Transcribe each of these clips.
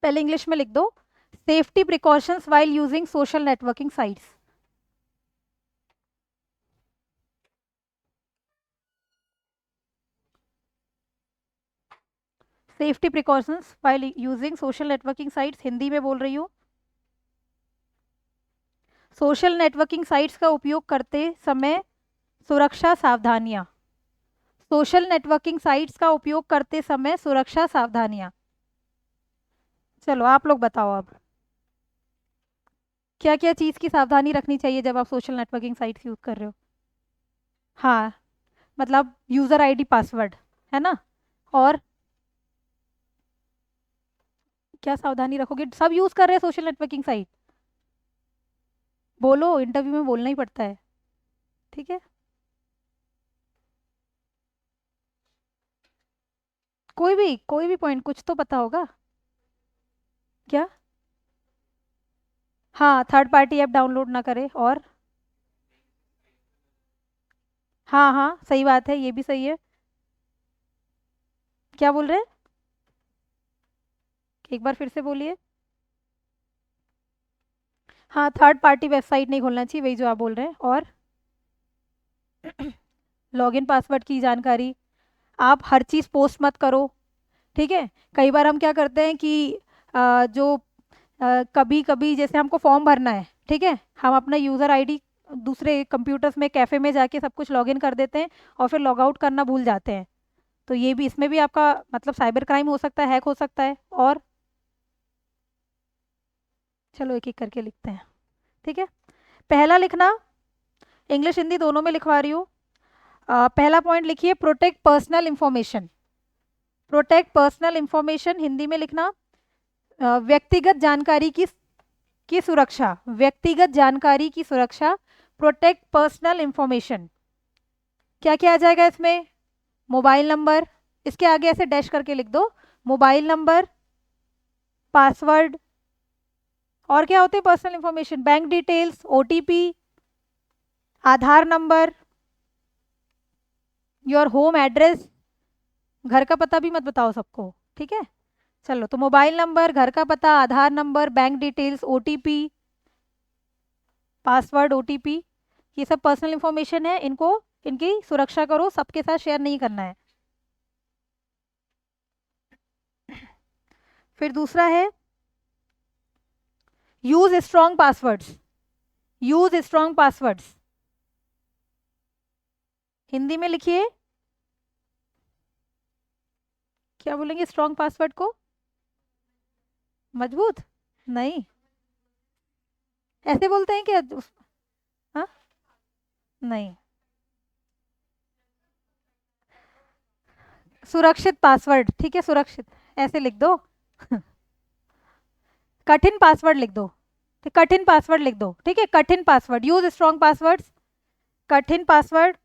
पहले इंग्लिश में लिख दो, safety precautions while using social networking sites. Safety precautions while using social networking sites, Hindi में बोल रही हूँ। सोशल नेटवर्किंग साइट्स का उपयोग करते समय सुरक्षा सावधानियां। सोशल नेटवर्किंग साइट्स का उपयोग करते समय सुरक्षा सावधानियां। चलो आप लोग बताओ अब, क्या क्या चीज़ की सावधानी रखनी चाहिए जब आप सोशल नेटवर्किंग साइट्स यूज कर रहे हो। हाँ, मतलब यूजर आईडी पासवर्ड, है ना। और क्या सावधानी रखोगे, सब यूज कर रहे हैं सोशल नेटवर्किंग साइट। बोलो, इंटरव्यू में बोलना ही पड़ता है, ठीक है। कोई भी पॉइंट, कुछ तो पता होगा। क्या। हाँ, थर्ड पार्टी ऐप डाउनलोड ना करे, और हाँ हाँ सही बात है, ये भी सही है। क्या बोल रहे हैं, एक बार फिर से बोलिए। हाँ, थर्ड पार्टी वेबसाइट नहीं खोलना चाहिए, वही जो आप बोल रहे हैं। और लॉगिन पासवर्ड की जानकारी, आप हर चीज़ पोस्ट मत करो, ठीक है। कई बार हम क्या करते हैं कि जो कभी कभी जैसे हमको फॉर्म भरना है, ठीक है, हम अपना यूज़र आईडी दूसरे कंप्यूटर्स में कैफ़े में जाके सब कुछ लॉगिन कर देते हैं और फिर लॉग आउट करना भूल जाते हैं। तो ये भी, इसमें भी आपका मतलब साइबर क्राइम हो सकता है, हैक हो सकता है। और चलो एक एक करके लिखते हैं, ठीक है। पहला लिखना, इंग्लिश हिंदी दोनों में लिखवा रही हूँ। पहला पॉइंट लिखिए, protect personal information. Protect personal information Hindi में लिखना, व्यक्तिगत जानकारी की सुरक्षा। व्यक्तिगत जानकारी की सुरक्षा, प्रोटेक्ट पर्सनल इंफॉर्मेशन। क्या क्या आ जाएगा इसमें, मोबाइल नंबर, इसके आगे ऐसे डैश करके लिख दो, मोबाइल नंबर, पासवर्ड। और क्या होते हैं personal information, bank details, OTP, Aadhaar number, your home address. घर का पता भी मत बताओ सबको, ठीक है। चलो, तो मोबाइल नंबर, घर का पता, Aadhaar number, bank details, OTP, password, OTP, ये सब पर्सनल इंफॉर्मेशन है, इनको, इनकी सुरक्षा करो, सबके साथ शेयर नहीं करना है। फिर दूसरा है, use strong passwords. Use strong passwords, Hindi में लिखिए, क्या बोलेंगे स्ट्रॉन्ग पासवर्ड को, मजबूत, नहीं, ऐसे बोलते हैं क्या हाँ, नहीं, सुरक्षित पासवर्ड, ठीक है, सुरक्षित, ऐसे लिख दो। कठिन पासवर्ड लिख दो, तो कठिन पासवर्ड लिख दो, ठीक है, कठिन पासवर्ड, यूज स्ट्रॉन्ग पासवर्ड्स, कठिन पासवर्ड।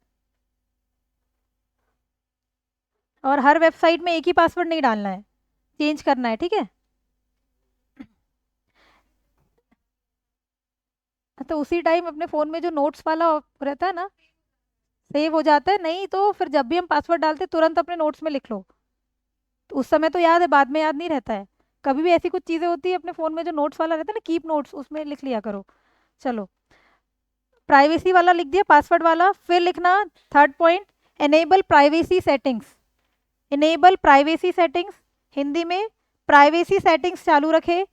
और हर वेबसाइट में एक ही पासवर्ड नहीं डालना है, चेंज करना है, ठीक है। तो उसी टाइम अपने फ़ोन में जो नोट्स वाला रहता है ना, सेव हो जाता है, नहीं तो फिर जब भी हम पासवर्ड डालते हैं तुरंत अपने नोट्स में लिख लो, तो उस समय तो याद है, बाद में याद नहीं रहता है। कभी भी ऐसी कुछ चीज़ें होती है अपने फ़ोन में जो नोट्स वाला रहता है ना, कीप नोट्स, उसमें लिख लिया करो। चलो, प्राइवेसी वाला लिख दिया, पासवर्ड वाला। फिर लिखना third point, enable privacy settings. Enable privacy settings, Hindi में प्राइवेसी सेटिंग्स चालू रखे।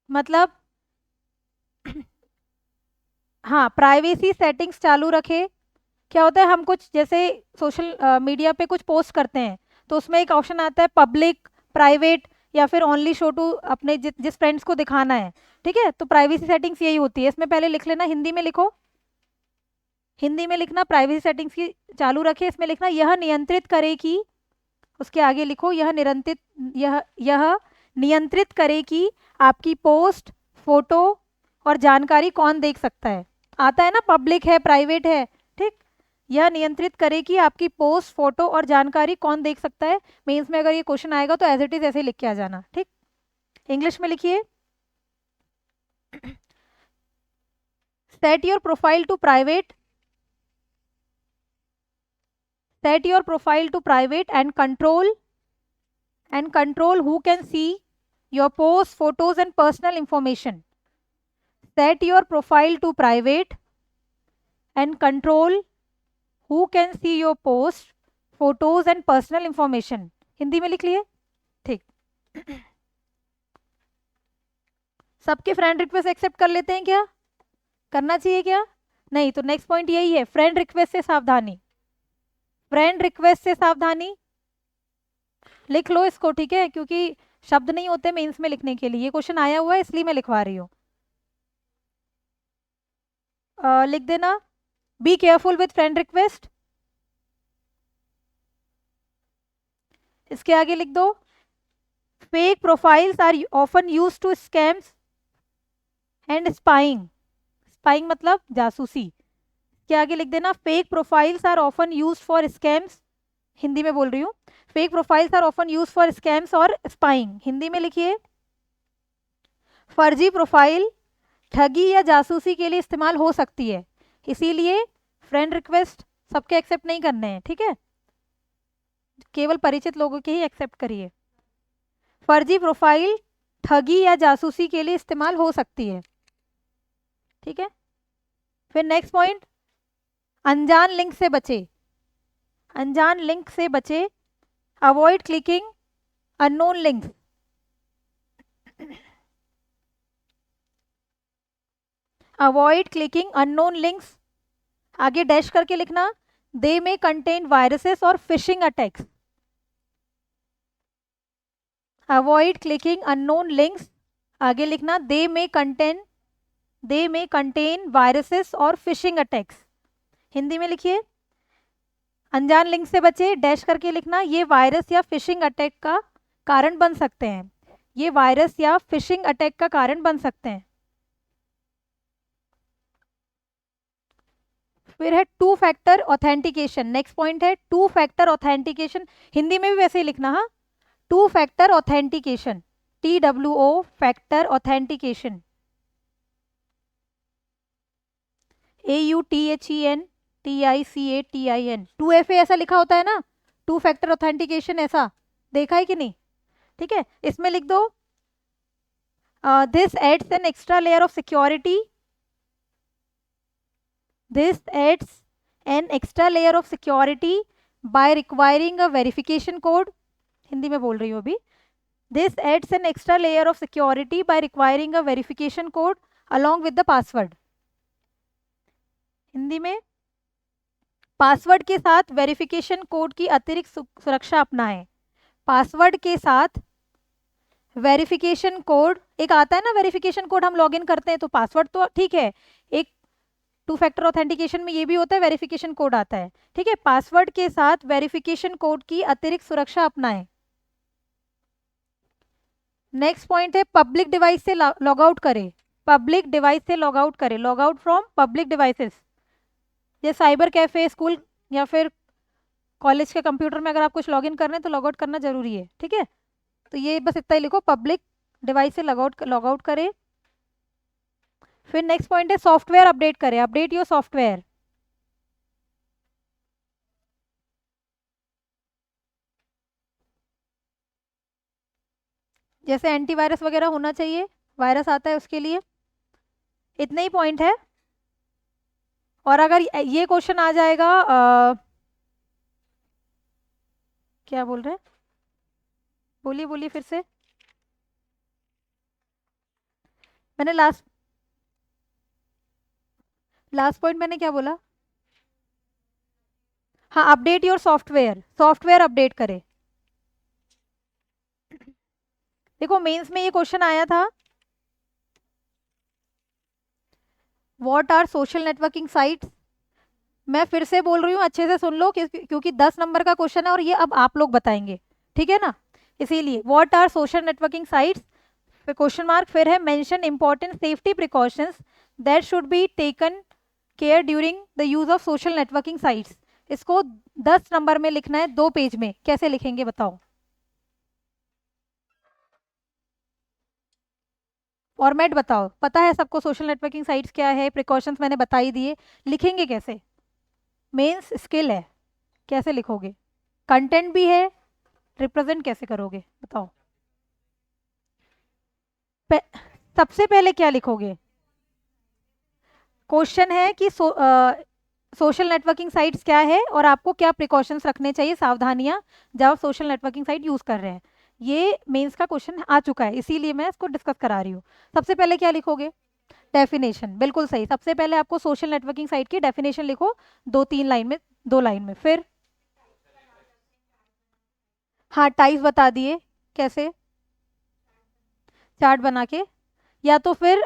मतलब हाँ, प्राइवेसी सेटिंग्स चालू रखे। क्या होता है, हम कुछ जैसे सोशल मीडिया पे कुछ पोस्ट करते हैं, तो उसमें एक ऑप्शन आता है पब्लिक, प्राइवेट, या फिर ओनली शो टू अपने जिस फ्रेंड्स को दिखाना है, ठीक है। तो प्राइवेसी सेटिंग्स यही होती है, इसमें पहले लिख लेना, हिंदी में लिखो, हिंदी में लिखना प्राइवेसी सेटिंग्स की चालू रखे, इसमें लिखना यह नियंत्रित करे कि, उसके आगे लिखो यह नियंत्रित करे कि आपकी पोस्ट, फोटो और जानकारी कौन देख सकता है। आता है ना, पब्लिक है, प्राइवेट है, ठीक। यह नियंत्रित करे कि आपकी पोस्ट, फोटो और जानकारी कौन देख सकता है। मेंस में अगर ये क्वेश्चन आएगा तो एज इट इज ऐसे लिख के आ जाना, ठीक। इंग्लिश में लिखिए, set your profile to private. Set your profile to private and control who can see your posts, photos and personal information. Set your profile to private and control who can see your posts, photos and personal information. Hindi में लिख लिए? ठीक। सबके friend request accept कर लेते हैं क्या? करना चाहिए क्या? नहीं, तो नेक्स्ट पॉइंट यही है, फ्रेंड रिक्वेस्ट से सावधानी। फ्रेंड रिक्वेस्ट से सावधानी, लिख लो इसको, ठीक है, क्योंकि शब्द नहीं होते मेंस में लिखने के लिए, ये क्वेश्चन आया हुआ है इसलिए मैं लिखवा रही हूँ। लिख देना, be careful with friend request. इसके आगे लिख दो, fake profiles are often use to scams and spying. Spying मतलब जासूसी। इसके आगे लिख देना, fake profiles are often use for scams. Hindi में बोल रही हूँ, fake profiles are often use for scams और स्पाइंग। हिंदी में लिखिए, फर्जी प्रोफाइल ठगी या जासूसी के लिए इस्तेमाल हो सकती है, इसीलिए फ्रेंड रिक्वेस्ट सबके एक्सेप्ट नहीं करने हैं, ठीक है, केवल परिचित लोगों के ही एक्सेप्ट करिए। फर्जी प्रोफाइल ठगी या जासूसी के लिए इस्तेमाल हो सकती है, ठीक है। फिर नेक्स्ट पॉइंट, अनजान लिंक से बचे। अनजान लिंक से बचे, avoid clicking unknown links. Avoid clicking unknown links, आगे डैश करके लिखना, दे में कंटेन वायरसेस और phishing attacks. Avoid clicking unknown links, आगे लिखना, दे में कंटेन वायरसेस और फिशिंग अटैक्स। हिंदी में लिखिए, अनजान लिंक से बचे, डैश करके लिखना, ये वायरस या फिशिंग अटैक का कारण बन सकते हैं। ये वायरस या फिशिंग अटैक का कारण बन सकते हैं। फिर है two factor authentication. Next point है टू फैक्टर ऑथेंटिकेशन, हिंदी में भी वैसे ही लिखना, हाँ, two factor authentication, TWO factor authentication, AUTHENTICATIN। 2FA ऐसा लिखा होता है ना, टू फैक्टर ऑथेंटिकेशन, ऐसा देखा है कि नहीं, ठीक है। इसमें लिख दो, this adds an extra layer of security, this adds an extra layer of security by requiring a verification code। Hindi में बोल रही हूँ अभी, this adds an extra layer of security by requiring a verification code along with the password। Hindi में, password के साथ verification code की अतिरिक्त सुरक्षा अपनाएं। पासवर्ड के साथ वेरिफिकेशन कोड, एक आता है ना वेरिफिकेशन कोड, हम लॉगिन करते हैं तो पासवर्ड तो ठीक है, एक टू फैक्टर ऑथेंटिकेशन में ये भी होता है, वेरिफिकेशन कोड आता है, ठीक है। पासवर्ड के साथ वेरिफिकेशन कोड की अतिरिक्त सुरक्षा अपनाएं। नेक्स्ट पॉइंट है पब्लिक डिवाइस से लॉग आउट करें। पब्लिक डिवाइस से लॉग आउट करें, log out from public devices, जैसे साइबर कैफे, स्कूल या फिर कॉलेज के कंप्यूटर में अगर आप कुछ लॉगिन कर रहे हैं तो लॉग आउट करना जरूरी है, ठीक है। तो ये बस इतना ही लिखो, पब्लिक डिवाइस से लॉग आउट करें। फिर नेक्स्ट पॉइंट है सॉफ्टवेयर अपडेट करें, अपडेट योर सॉफ्टवेयर। जैसे एंटीवायरस वगैरह होना चाहिए, वायरस आता है उसके लिए। इतने ही पॉइंट है। और अगर ये क्वेश्चन आ जाएगा, क्या बोल रहे हैं, बोलिए बोलिए फिर से। मैंने लास्ट पॉइंट मैंने क्या बोला? हाँ, update your software, software update करें। देखो मेंस में ये क्वेश्चन आया था, what are social networking sites. मैं फिर से बोल रही हूँ, अच्छे से सुन लो, क्योंकि 10 नंबर का क्वेश्चन है और ये अब आप लोग बताएंगे, ठीक है ना, इसीलिए what are social networking sites, फिर क्वेश्चन मार्क, फिर है mention important safety precautions that should be taken care during the use of social networking sites. इसको 10 नंबर में लिखना है, 2 पेज में। कैसे लिखेंगे बताओ? फॉर्मेट बताओ, पता है सबको सोशल नेटवर्किंग साइट्स क्या है, प्रिकॉशंस मैंने बता ही दिए, लिखेंगे कैसे? मेंस स्किल है, कैसे लिखोगे? कंटेंट भी है, रिप्रेजेंट कैसे करोगे बताओ? पे, सबसे पहले क्या लिखोगे? क्वेश्चन है कि सोशल नेटवर्किंग साइट्स क्या है और आपको क्या प्रिकॉशंस रखने चाहिए, सावधानियां, जब आप सोशल नेटवर्किंग साइट यूज कर रहे हैं। ये मेंस का क्वेश्चन आ चुका है, इसीलिए मैं इसको डिस्कस करा रही हूँ। सबसे पहले क्या लिखोगे? डेफिनेशन, बिल्कुल सही। सबसे पहले आपको सोशल नेटवर्किंग साइट की डेफिनेशन लिखो, 2-3 लाइन में, 2 लाइन में। फिर हाँ, टाइप्स बता दिए, कैसे? चार्ट बना के, या तो फिर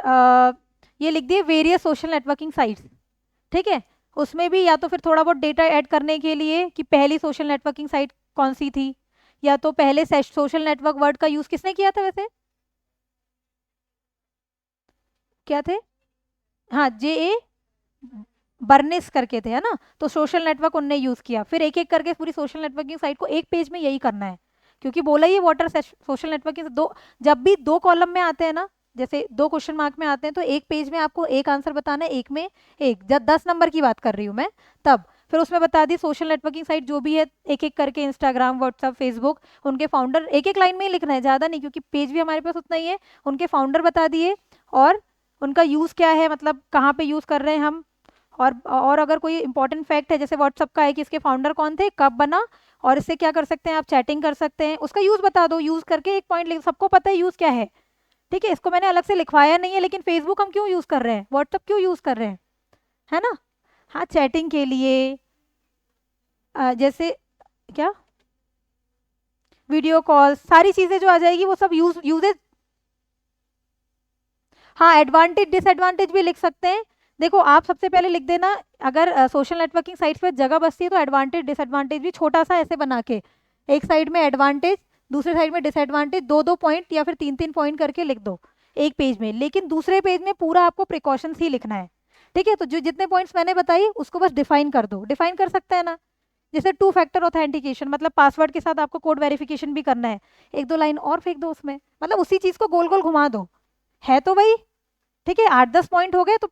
ये लिख दिए वेरियस सोशल नेटवर्किंग साइट्स, ठीक है। उसमें भी या तो फिर थोड़ा बहुत डेटा ऐड करने के लिए कि पहली सोशल नेटवर्किंग साइट कौन सी थी, या तो पहले सोशल नेटवर्क वर्ड का यूज किसने किया था वैसे? क्या थे? हाँ, जे बर्निस करके थे, है ना? तो सोशल नेटवर्क उनने यूज किया। फिर एक एक करके पूरी सोशल नेटवर्किंग साइट को एक पेज में यही करना है, क्योंकि बोला ही वाटर सोशल नेटवर्किंग दो, जब भी 2 कॉलम में आते हैं ना, जैसे 2 क्वेश्चन मार्क में आते हैं, तो एक पेज में आपको एक आंसर बताना है, एक में एक, जब 10 नंबर की बात कर रही हूँ मैं तब। फिर उसमें बता दी सोशल नेटवर्किंग साइट जो भी है, एक एक करके, इंस्टाग्राम, व्हाट्सअप, फेसबुक, उनके फाउंडर, एक एक लाइन में ही लिखना है, ज़्यादा नहीं, क्योंकि पेज भी हमारे पास उतना ही है। उनके फाउंडर बता दिए, और उनका यूज़ क्या है, मतलब कहाँ पे यूज़ कर रहे हैं हम। और अगर कोई इंपॉर्टेंट फैक्ट है, जैसे व्हाट्सअप का है कि इसके फाउंडर कौन थे, कब बना, और इससे क्या कर सकते हैं आप, चैटिंग कर सकते हैं, उसका यूज़ बता दो। यूज़ करके एक पॉइंट लिख, सबको पता है यूज़ क्या है, ठीक है। इसको मैंने अलग से लिखवाया नहीं है, लेकिन फेसबुक हम क्यों यूज़ कर रहे हैं, व्हाट्सअप क्यों यूज़ कर रहे हैं, है ना? हाँ, चैटिंग के लिए, जैसे क्या, वीडियो कॉल, सारी चीज़ें जो आ जाएगी वो सब यूजेज। हाँ, एडवांटेज डिसएडवांटेज भी लिख सकते हैं। देखो, आप सबसे पहले लिख देना, अगर सोशल नेटवर्किंग साइट्स पे जगह बचती है तो एडवांटेज डिसएडवांटेज भी छोटा सा ऐसे बना के, एक साइड में एडवांटेज, दूसरे साइड में डिसएडवांटेज, 2-2 पॉइंट या फिर 3-3 पॉइंट करके लिख दो एक पेज में। लेकिन दूसरे पेज में पूरा आपको प्रिकॉशंस ही लिखना है, ठीक है। तो जो जितने पॉइंट्स मैंने बताई उसको बस डिफाइन कर दो। डिफाइन कर सकते हैं ना, जैसे 2 फैक्टर ऑथेंटिकेशन, मतलब पासवर्ड के साथ आपको कोड वेरिफिकेशन भी करना है, 1-2 लाइन और फेंक दो उसमें, मतलब उसी चीज को गोल गोल घुमा दो, है तो वही, ठीक है। 8-10 पॉइंट हो गए, तो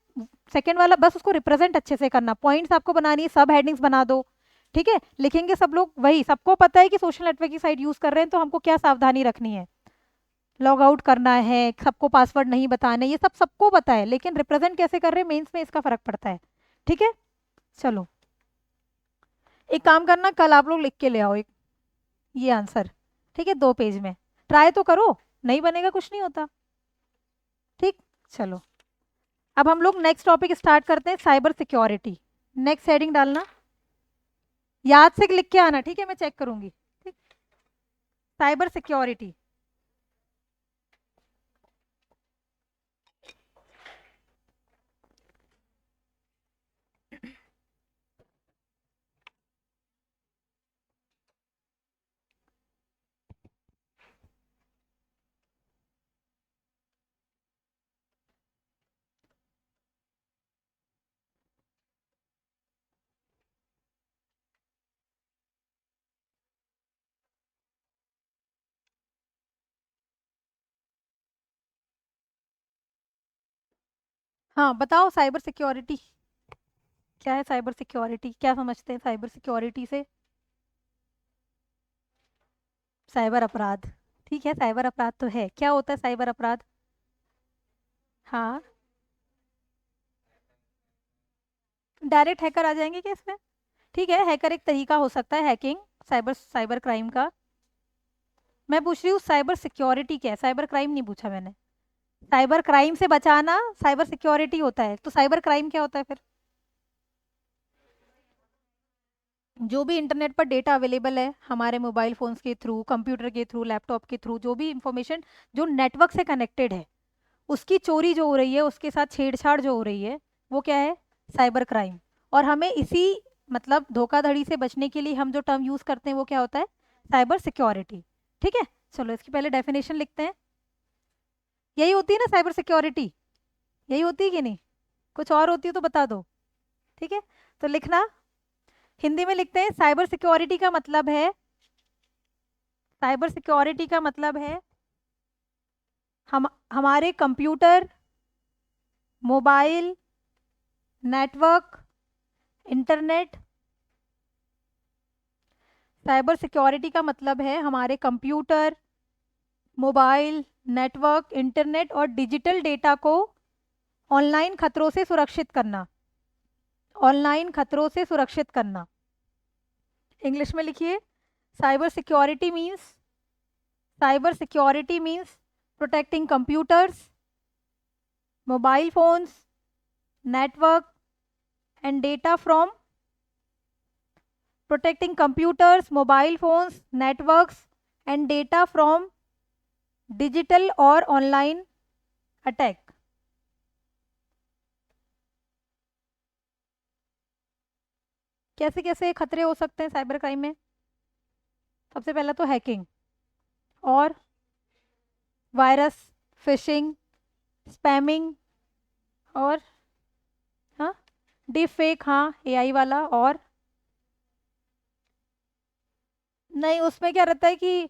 सेकंड वाला बस उसको रिप्रेजेंट अच्छे से करना, पॉइंट्स आपको बनानी है, सब हेडिंग्स बना दो, ठीक है। लिखेंगे सब लोग वही, सबको पता है कि सोशल नेटवर्किंग साइट यूज कर रहे हैं, तो हमको क्या सावधानी रखनी है, लॉग आउट करना है, सबको पासवर्ड नहीं बताने, ये सब सबको पता है, लेकिन रिप्रेजेंट कैसे कर रहे हैं मेंस में, इसका फर्क पड़ता है, ठीक है। चलो, एक काम करना, कल आप लोग लिख के ले आओ एक ये आंसर, ठीक है, 2 पेज में। ट्राई तो करो, नहीं बनेगा कुछ नहीं होता, ठीक। चलो, अब हम लोग नेक्स्ट टॉपिक स्टार्ट करते हैं, साइबर सिक्योरिटी। नेक्स्ट हेडिंग डालना, याद से लिख के आना, ठीक है, मैं चेक करूंगी, ठीक। साइबर सिक्योरिटी, हाँ बताओ, साइबर सिक्योरिटी क्या है? साइबर सिक्योरिटी क्या समझते हैं साइबर सिक्योरिटी से? साइबर अपराध, ठीक है, साइबर अपराध तो है। क्या होता है साइबर अपराध? हाँ, डायरेक्ट हैकर आ जाएंगे क्या इसमें? ठीक है, हैकर एक तरीका हो सकता है हैकिंग, साइबर साइबर क्राइम का। मैं पूछ रही हूँ साइबर सिक्योरिटी क्या है, साइबर क्राइम नहीं पूछा मैंने। साइबर क्राइम से बचाना साइबर सिक्योरिटी होता है, तो साइबर क्राइम क्या होता है फिर? जो भी इंटरनेट पर डेटा अवेलेबल है हमारे मोबाइल फोन्स के थ्रू, कंप्यूटर के थ्रू, लैपटॉप के थ्रू, जो भी इंफॉर्मेशन जो नेटवर्क से कनेक्टेड है, उसकी चोरी जो हो रही है, उसके साथ छेड़छाड़ जो हो रही है, वो क्या है? Cyber crime. और हमें इसी, मतलब धोखाधड़ी से बचने के लिए हम जो टर्म यूज करते हैं वो क्या होता है? साइबर सिक्योरिटी, ठीक है। चलो, इसकी पहले डेफिनेशन लिखते हैं। यही होती है ना साइबर सिक्योरिटी? यही होती है कि नहीं? कुछ और होती है तो बता दो, ठीक है। तो लिखना, हिंदी में लिखते हैं, साइबर सिक्योरिटी का मतलब है, साइबर सिक्योरिटी का मतलब है हम हमारे computer, mobile, network, internet, cyber security का मतलब है हमारे कंप्यूटर, मोबाइल, नेटवर्क, इंटरनेट और डिजिटल डेटा को ऑनलाइन खतरों से सुरक्षित करना। ऑनलाइन खतरों से सुरक्षित करना। इंग्लिश में लिखिए, cyber security means protecting computers, mobile phones, network and data from protecting computers, mobile phones, networks and data from digital or online attack। कैसे कैसे खतरे हो सकते हैं साइबर क्राइम में? सबसे पहला तो हैकिंग और वायरस, फिशिंग, स्पैमिंग और हाँ डीप फेक, हाँ एआई वाला। और नहीं, उसमें क्या रहता है कि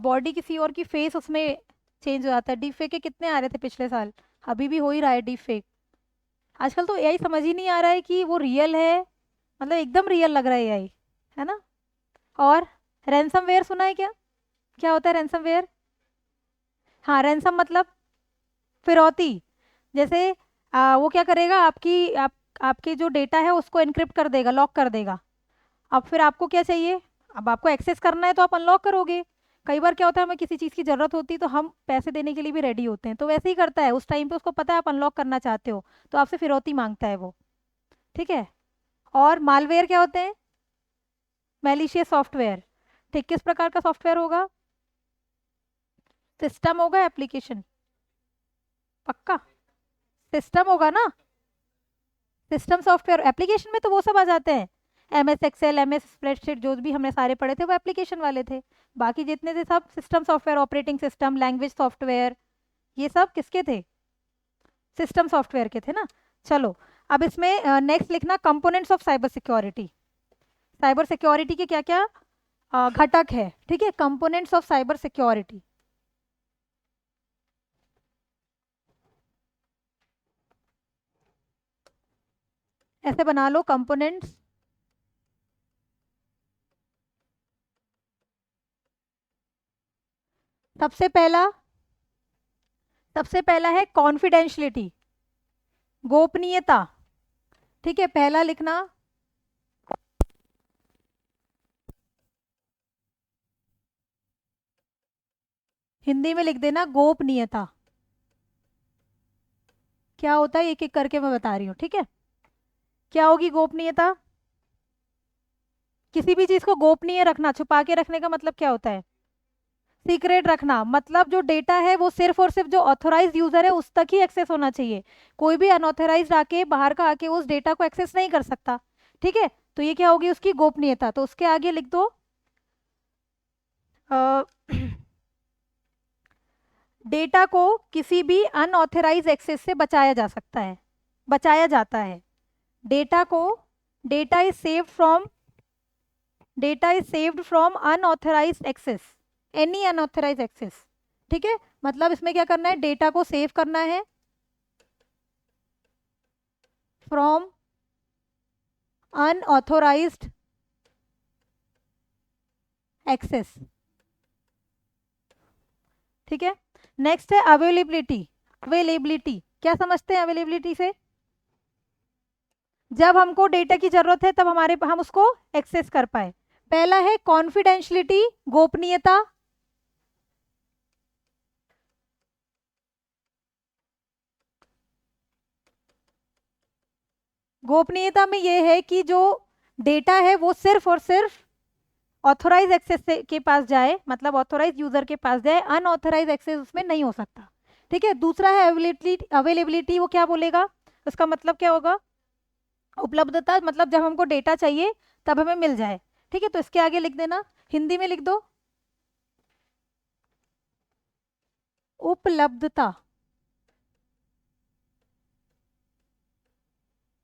बॉडी किसी और की फेस उसमें चेंज हो जाता है। डीप फेक के कितने आ रहे थे पिछले साल, अभी भी हो ही रहा है डीप फेक। आजकल तो एआई समझ ही नहीं आ रहा है कि वो रियल है, मतलब एकदम रियल लग रहा है एआई, है ना। और रैंसमवेयर सुना है क्या? क्या होता है रैंसमवेयर? हाँ, रैंसम मतलब फिरौती। जैसे वो क्या करेगा, आपके जो डेटा है उसको एनक्रिप्ट कर देगा, लॉक कर देगा। अब फिर आपको क्या चाहिए? अब आपको एक्सेस करना है तो आप अनलॉक करोगे। कई बार क्या होता है, हमें किसी चीज़ की ज़रूरत होती है तो हम पैसे देने के लिए भी रेडी होते हैं, तो वैसे ही करता है उस टाइम पे, उसको पता है आप अनलॉक करना चाहते हो तो आपसे फिरौती मांगता है वो। ठीक है। और मालवेयर क्या होते हैं? Malicious software. ठीक, किस प्रकार का सॉफ्टवेयर होगा? सिस्टम होगा, एप्लीकेशन? पक्का सिस्टम होगा ना? सिस्टम सॉफ्टवेयर, एप्लीकेशन में तो वो सब आ जाते हैं, MS एक्सेल, MS स्प्रेडशीट, जो भी हमने सारे पढ़े थे वो एप्लीकेशन वाले थे। बाकी जितने थे सब system software, operating system, language software, ये सब किसके थे? सिस्टम सॉफ्टवेयर के थे ना। चलो, अब इसमें नेक्स्ट लिखना components of cyber security. Cyber security के क्या क्या घटक है, ठीक है, कंपोनेंट्स ऑफ साइबर सिक्योरिटी। ऐसे बना लो कंपोनेंट्स। सबसे पहला सबसे पहला है कॉन्फिडेंशियलिटी, गोपनीयता। ठीक है, पहला लिखना, हिंदी में लिख देना गोपनीयता। क्या होता है एक एक करके मैं बता रही हूँ, ठीक है। क्या होगी गोपनीयता? किसी भी चीज को गोपनीय रखना, छुपा के रखने का मतलब क्या होता है? सीक्रेट रखना। मतलब जो डेटा है वो सिर्फ और सिर्फ जो ऑथोराइज यूजर है उस तक ही एक्सेस होना चाहिए। कोई भी अनऑथराइज आके, बाहर का आके उस डेटा को एक्सेस नहीं कर सकता। ठीक है, तो ये क्या होगी उसकी गोपनीयता। तो उसके आगे लिख दो डेटा को किसी भी अनऑथराइज एक्सेस से बचाया जा सकता है, बचाया जाता है। डेटा को data is saved from unauthorise access, any unauthorise access. ठीक है, मतलब इसमें क्या करना है, डेटा को सेव करना है फ्रॉम अनऑथोराइज्ड एक्सेस। ठीक है, नेक्स्ट है अवेलेबिलिटी। अवेलेबिलिटी क्या समझते हैं अवेलेबिलिटी से? जब हमको डेटा की जरूरत है तब हम उसको एक्सेस कर पाए। पहला है कॉन्फिडेंशियलिटी, गोपनीयता। गोपनीयता में यह है कि जो डेटा है वो सिर्फ और सिर्फ ऑथोराइज एक्सेस के पास जाए, मतलब ऑथोराइज यूजर के पास जाए, अनऑथोराइज एक्सेस उसमें नहीं हो सकता। ठीक है, दूसरा है अवेलेबिलिटी। अवेलेबिलिटी वो क्या बोलेगा, उसका मतलब क्या होगा? उपलब्धता, मतलब जब हमको डेटा चाहिए तब हमें मिल जाए। ठीक है, तो इसके आगे लिख देना, हिंदी में लिख दो उपलब्धता।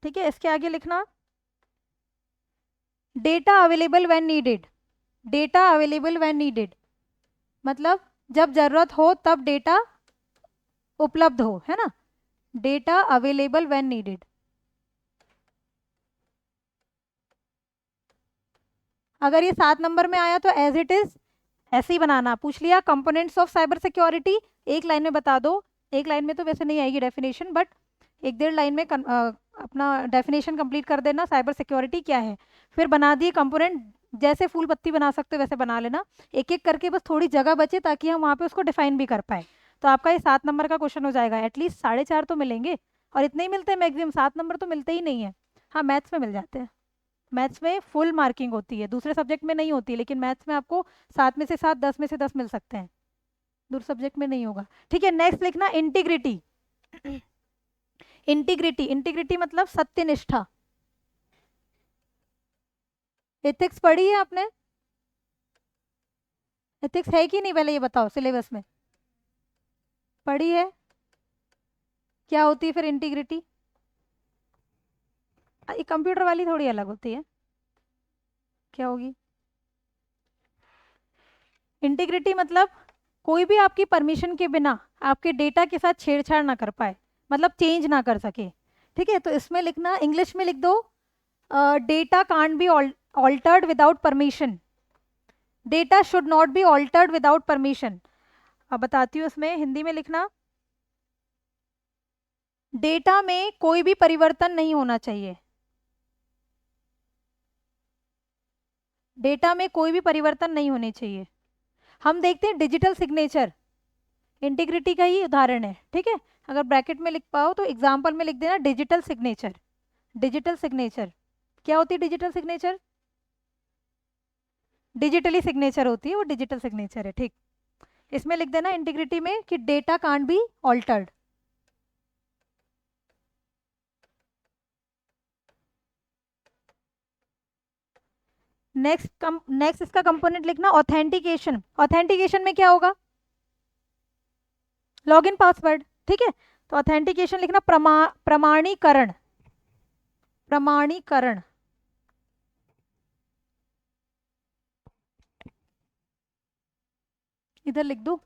ठीक है, इसके आगे लिखना data available when needed. Data available when needed मतलब जब जरूरत हो तब डेटा उपलब्ध हो, है ना। Data available when needed. अगर ये 7 नंबर में आया तो एज इट इज ऐसे ही बनाना। पूछ लिया कंपोनेंट्स ऑफ साइबर सिक्योरिटी, एक लाइन में बता दो। एक लाइन में तो वैसे नहीं आएगी डेफिनेशन, बट एक डेढ़ लाइन में अपना डेफिनेशन कंप्लीट कर देना साइबर सिक्योरिटी क्या है। फिर बना दिए कंपोनेंट, जैसे फूल पत्ती बना सकते हो वैसे बना लेना, एक एक करके, बस थोड़ी जगह बचे ताकि हम वहाँ पे उसको डिफाइन भी कर पाए। तो आपका ये 7 नंबर का क्वेश्चन हो जाएगा। एटलीस्ट 4.5 तो मिलेंगे, और इतने ही मिलते हैं मैक्सिमम, 7 नंबर तो मिलते ही नहीं है। हाँ मैथ्स में मिल जाते हैं, मैथ्स में फुल मार्किंग होती है, दूसरे सब्जेक्ट में नहीं होती, लेकिन मैथ्स में आपको 7 में से 7, 10 में से 10 मिल सकते हैं, दूसरे सब्जेक्ट में नहीं होगा। ठीक है, नेक्स्ट लिखना इंटीग्रिटी। इंटीग्रिटी, इंटीग्रिटी मतलब सत्यनिष्ठा। एथिक्स पढ़ी है आपने? एथिक्स है कि नहीं, पहले ये बताओ, सिलेबस में पढ़ी है? क्या होती है फिर इंटीग्रिटी? ये कंप्यूटर वाली थोड़ी अलग होती है, क्या होगी? इंटीग्रिटी मतलब कोई भी आपकी परमिशन के बिना आपके डेटा के साथ छेड़छाड़ ना कर पाए, मतलब चेंज ना कर सके। ठीक है, तो इसमें लिखना, इंग्लिश में लिख दो, data can't be altered without permission, data should not be altered without permission. अब बताती हूँ, इसमें हिंदी में लिखना, डेटा में कोई भी परिवर्तन नहीं होना चाहिए, डेटा में कोई भी परिवर्तन नहीं होने चाहिए। हम देखते हैं डिजिटल सिग्नेचर इंटीग्रिटी का ही उदाहरण है। ठीक है, अगर ब्रैकेट में लिख पाओ तो एग्जाम्पल में लिख देना डिजिटल सिग्नेचर। डिजिटल सिग्नेचर क्या होती है? डिजिटल सिग्नेचर डिजिटली सिग्नेचर होती है, वो डिजिटल सिग्नेचर है। ठीक, इसमें लिख देना इंटीग्रिटी में कि data can't be altered. Next इसका कंपोनेंट लिखना ऑथेंटिकेशन। ऑथेंटिकेशन में क्या होगा? Login password. ठीक है, तो ऑथेंटिकेशन लिखना प्रमाणीकरण। प्रमाणीकरण इधर लिख दो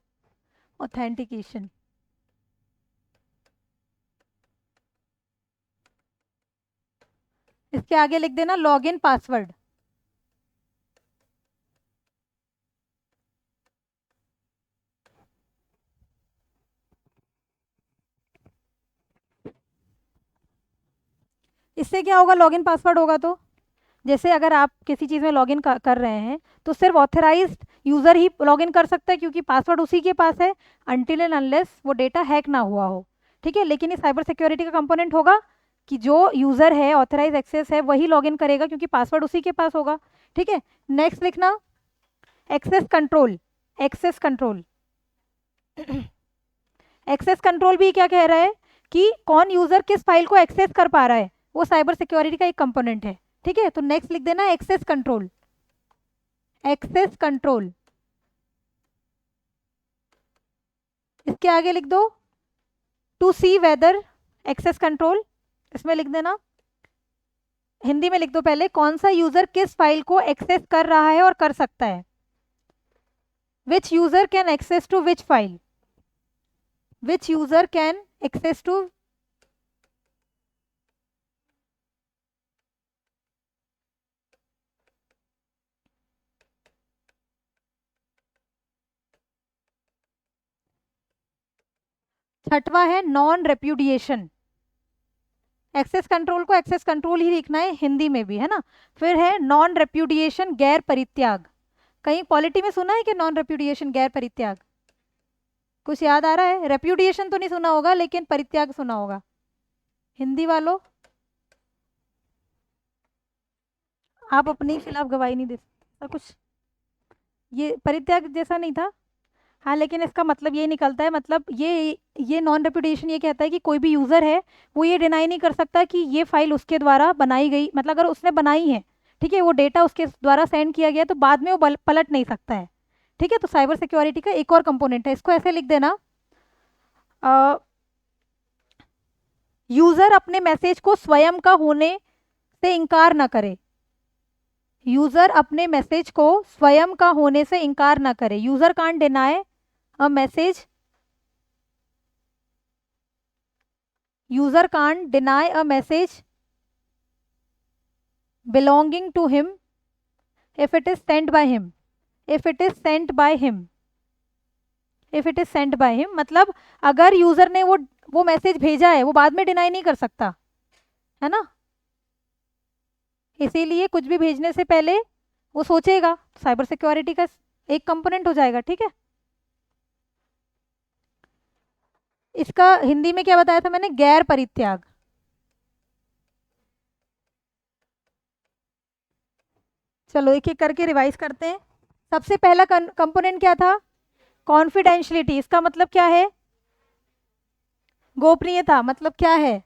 ऑथेंटिकेशन। इसके आगे लिख देना लॉगिन पासवर्ड। इससे क्या होगा? लॉगिन पासवर्ड होगा तो, जैसे अगर आप किसी चीज़ में लॉगिन कर रहे हैं तो सिर्फ ऑथराइज्ड यूज़र ही लॉगिन कर सकता है, क्योंकि पासवर्ड उसी के पास है, अनटिल एंड अनलेस वो डेटा हैक ना हुआ हो। ठीक है, लेकिन ये साइबर सिक्योरिटी का कंपोनेंट होगा कि जो यूज़र है, ऑथराइज एक्सेस है, वही लॉगिन करेगा, क्योंकि पासवर्ड उसी के पास होगा। ठीक है, नेक्स्ट लिखना access control. Access control access control भी क्या कह रहा है कि कौन यूज़र किस फाइल को एक्सेस कर पा रहा है, वो साइबर सिक्योरिटी का एक कंपोनेंट है। ठीक है, तो नेक्स्ट लिख देना एक्सेस कंट्रोल। एक्सेस कंट्रोल, इसके आगे लिख दो to see whether. Access control इसमें लिख देना, हिंदी में लिख दो पहले, कौन सा यूजर किस फाइल को एक्सेस कर रहा है और कर सकता है। Which user can access to which file, which user can access to. 6वां है नॉन रेप्यूडिएशन। एक्सेस कंट्रोल को एक्सेस कंट्रोल ही लिखना है, हिंदी में भी है ना। फिर है नॉन रेप्यूडिएशन, गैर परित्याग। कहीं पॉलिटी में सुना है कि नॉन रेप्यूडिएशन, गैर परित्याग? कुछ याद आ रहा है? रेप्यूडिएशन तो नहीं सुना होगा, लेकिन परित्याग सुना होगा। हिंदी वालों, आप अपने खिलाफ गवाही नहीं दे सकते कुछ, ये परित्याग जैसा नहीं था? हाँ, लेकिन इसका मतलब ये निकलता है, मतलब ये नॉन रेप्यूडिएशन ये कहता है कि कोई भी यूज़र है वो ये डिनाई नहीं कर सकता कि ये फाइल उसके द्वारा बनाई गई, मतलब अगर उसने बनाई है, ठीक है, वो डेटा उसके द्वारा सेंड किया गया, तो बाद में वो पलट नहीं सकता है। ठीक है, तो साइबर सिक्योरिटी का एक और कंपोनेंट है, इसको ऐसे लिख देना, यूज़र अपने मैसेज को स्वयं का होने से इनकार ना करे। यूज़र अपने मैसेज को स्वयं का होने से इनकार ना करे। User can't deny a message, user can't deny a message belonging to him if it is sent by him, if it is sent by him, if it is sent by him मतलब अगर user ने वो message भेजा है वो बाद में deny नहीं कर सकता, है ना। इसीलिए कुछ भी भेजने से पहले वो सोचेगा, साइबर सिक्योरिटी का एक कंपोनेंट हो जाएगा, ठीक है। इसका हिंदी में क्या बताया था मैंने, गैर परित्याग। चलो एक एक करके रिवाइज करते हैं। सबसे पहला कंपोनेंट क्या था, कॉन्फिडेंशियलिटी। इसका मतलब क्या है, गोपनीयता। मतलब क्या है,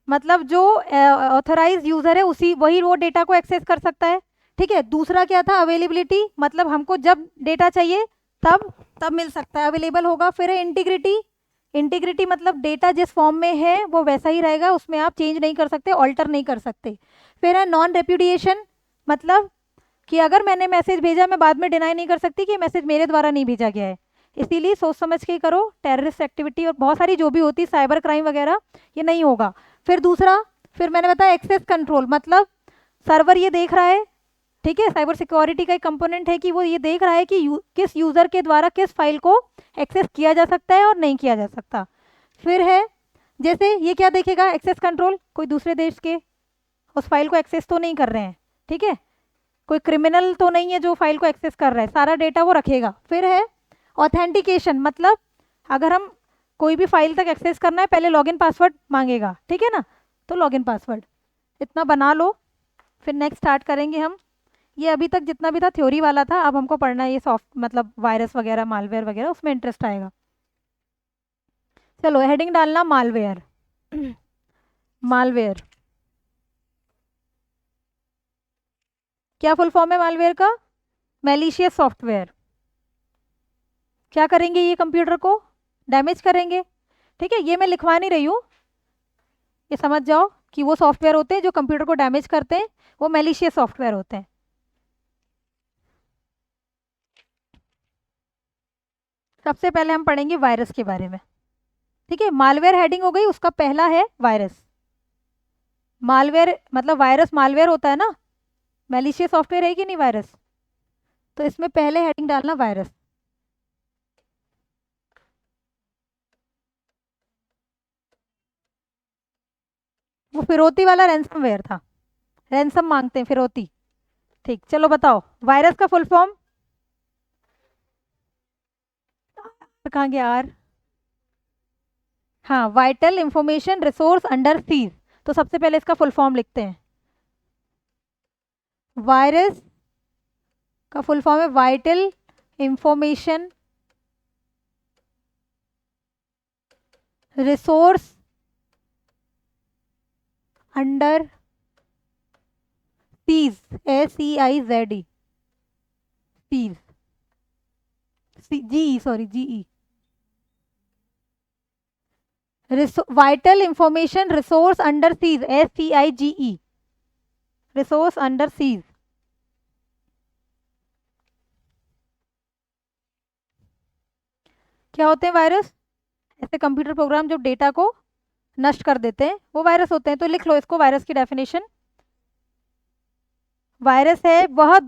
मतलब जो ऑथराइज यूजर है उसी वही वो डेटा को एक्सेस कर सकता है, ठीक है। दूसरा क्या था, अवेलेबिलिटी, मतलब हमको जब डेटा चाहिए तब तब मिल सकता है, अवेलेबल होगा। फिर है इंटीग्रिटी, इंटीग्रिटी मतलब डेटा जिस फॉर्म में है वो वैसा ही रहेगा, उसमें आप चेंज नहीं कर सकते, ऑल्टर नहीं कर सकते। फिर है नॉन रेप्यूडिएशन, मतलब कि अगर मैंने मैसेज भेजा मैं बाद में डिनाई नहीं कर सकती कि मैसेज मेरे द्वारा नहीं भेजा गया है। इसीलिए सोच समझ के करो। टेररिस्ट एक्टिविटी और बहुत सारी जो भी होती है साइबर क्राइम वगैरह, ये नहीं होगा। फिर दूसरा, फिर मैंने बताया एक्सेस कंट्रोल, मतलब सर्वर ये देख रहा है, ठीक है। साइबर सिक्योरिटी का एक कंपोनेंट है कि वो ये देख रहा है कि किस यूज़र के द्वारा किस फाइल को एक्सेस किया जा सकता है और नहीं किया जा सकता। फिर है जैसे ये क्या देखेगा, एक्सेस कंट्रोल, कोई दूसरे देश के उस फाइल को एक्सेस तो नहीं कर रहे हैं, ठीक है। कोई क्रिमिनल तो नहीं है जो फाइल को एक्सेस कर रहा है, सारा डेटा वो रखेगा। फिर है ऑथेंटिकेशन, मतलब अगर हम कोई भी फाइल तक एक्सेस करना है पहले लॉगिन पासवर्ड मांगेगा, ठीक है ना। तो लॉगिन पासवर्ड इतना बना लो, फिर नेक्स्ट स्टार्ट करेंगे हम। ये अभी तक जितना भी था थ्योरी वाला था, अब हमको पढ़ना है ये सॉफ्ट, मतलब वायरस वगैरह मालवेयर वगैरह, उसमें इंटरेस्ट आएगा। चलो हेडिंग डालना मालवेयर। मालवेयर क्या फुल फॉर्म है मालवेयर का, मैलिशियस सॉफ्टवेयर। क्या करेंगे, ये कंप्यूटर को डैमेज करेंगे, ठीक है। ये मैं लिखवा नहीं रही हूँ, ये समझ जाओ कि वो सॉफ्टवेयर होते हैं जो कंप्यूटर को डैमेज करते हैं, वो मैलिशियस सॉफ्टवेयर होते हैं। सबसे पहले हम पढ़ेंगे वायरस के बारे में, ठीक है। मालवेयर हेडिंग हो गई, उसका पहला है वायरस। मालवेयर मतलब वायरस मालवेयर होता है ना, मैलिशियस सॉफ्टवेयर है कि नहीं वायरस। तो इसमें पहले हेडिंग डालना वायरस। वो फिरौती वाला रैंसमवेयर था, रैंसम मांगते हैं फिरौती, ठीक। चलो बताओ वायरस का फुल फॉर्म, कहाँ गया आर, हाँ, vital information resource under seize. तो सबसे पहले इसका फुल फॉर्म लिखते हैं। वायरस का फुल फॉर्म है vital information resource under siege, SEIZE, siege, GE, sorry GE। Vital information resource under siege, SCIGE, resource under siege. क्या होते हैं वायरस, ऐसे कंप्यूटर प्रोग्राम जो डेटा को नष्ट कर देते हैं वो वायरस होते हैं। तो लिख लो इसको, वायरस की डेफिनेशन। वायरस है वह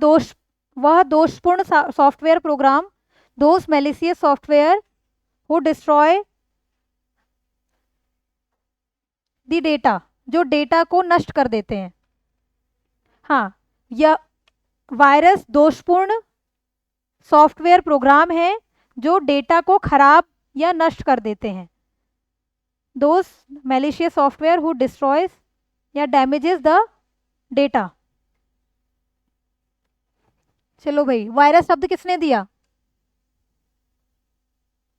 दोषपूर्ण सॉफ्टवेयर प्रोग्राम, दोष malicious software who destroy the data, जो डेटा को नष्ट कर देते हैं। हाँ, यह वायरस दोषपूर्ण सॉफ्टवेयर प्रोग्राम है जो डेटा को खराब या नष्ट कर देते हैं। Those malicious software who destroys या डैमेजेस द डेटा। चलो भाई, वायरस शब्द किसने दिया,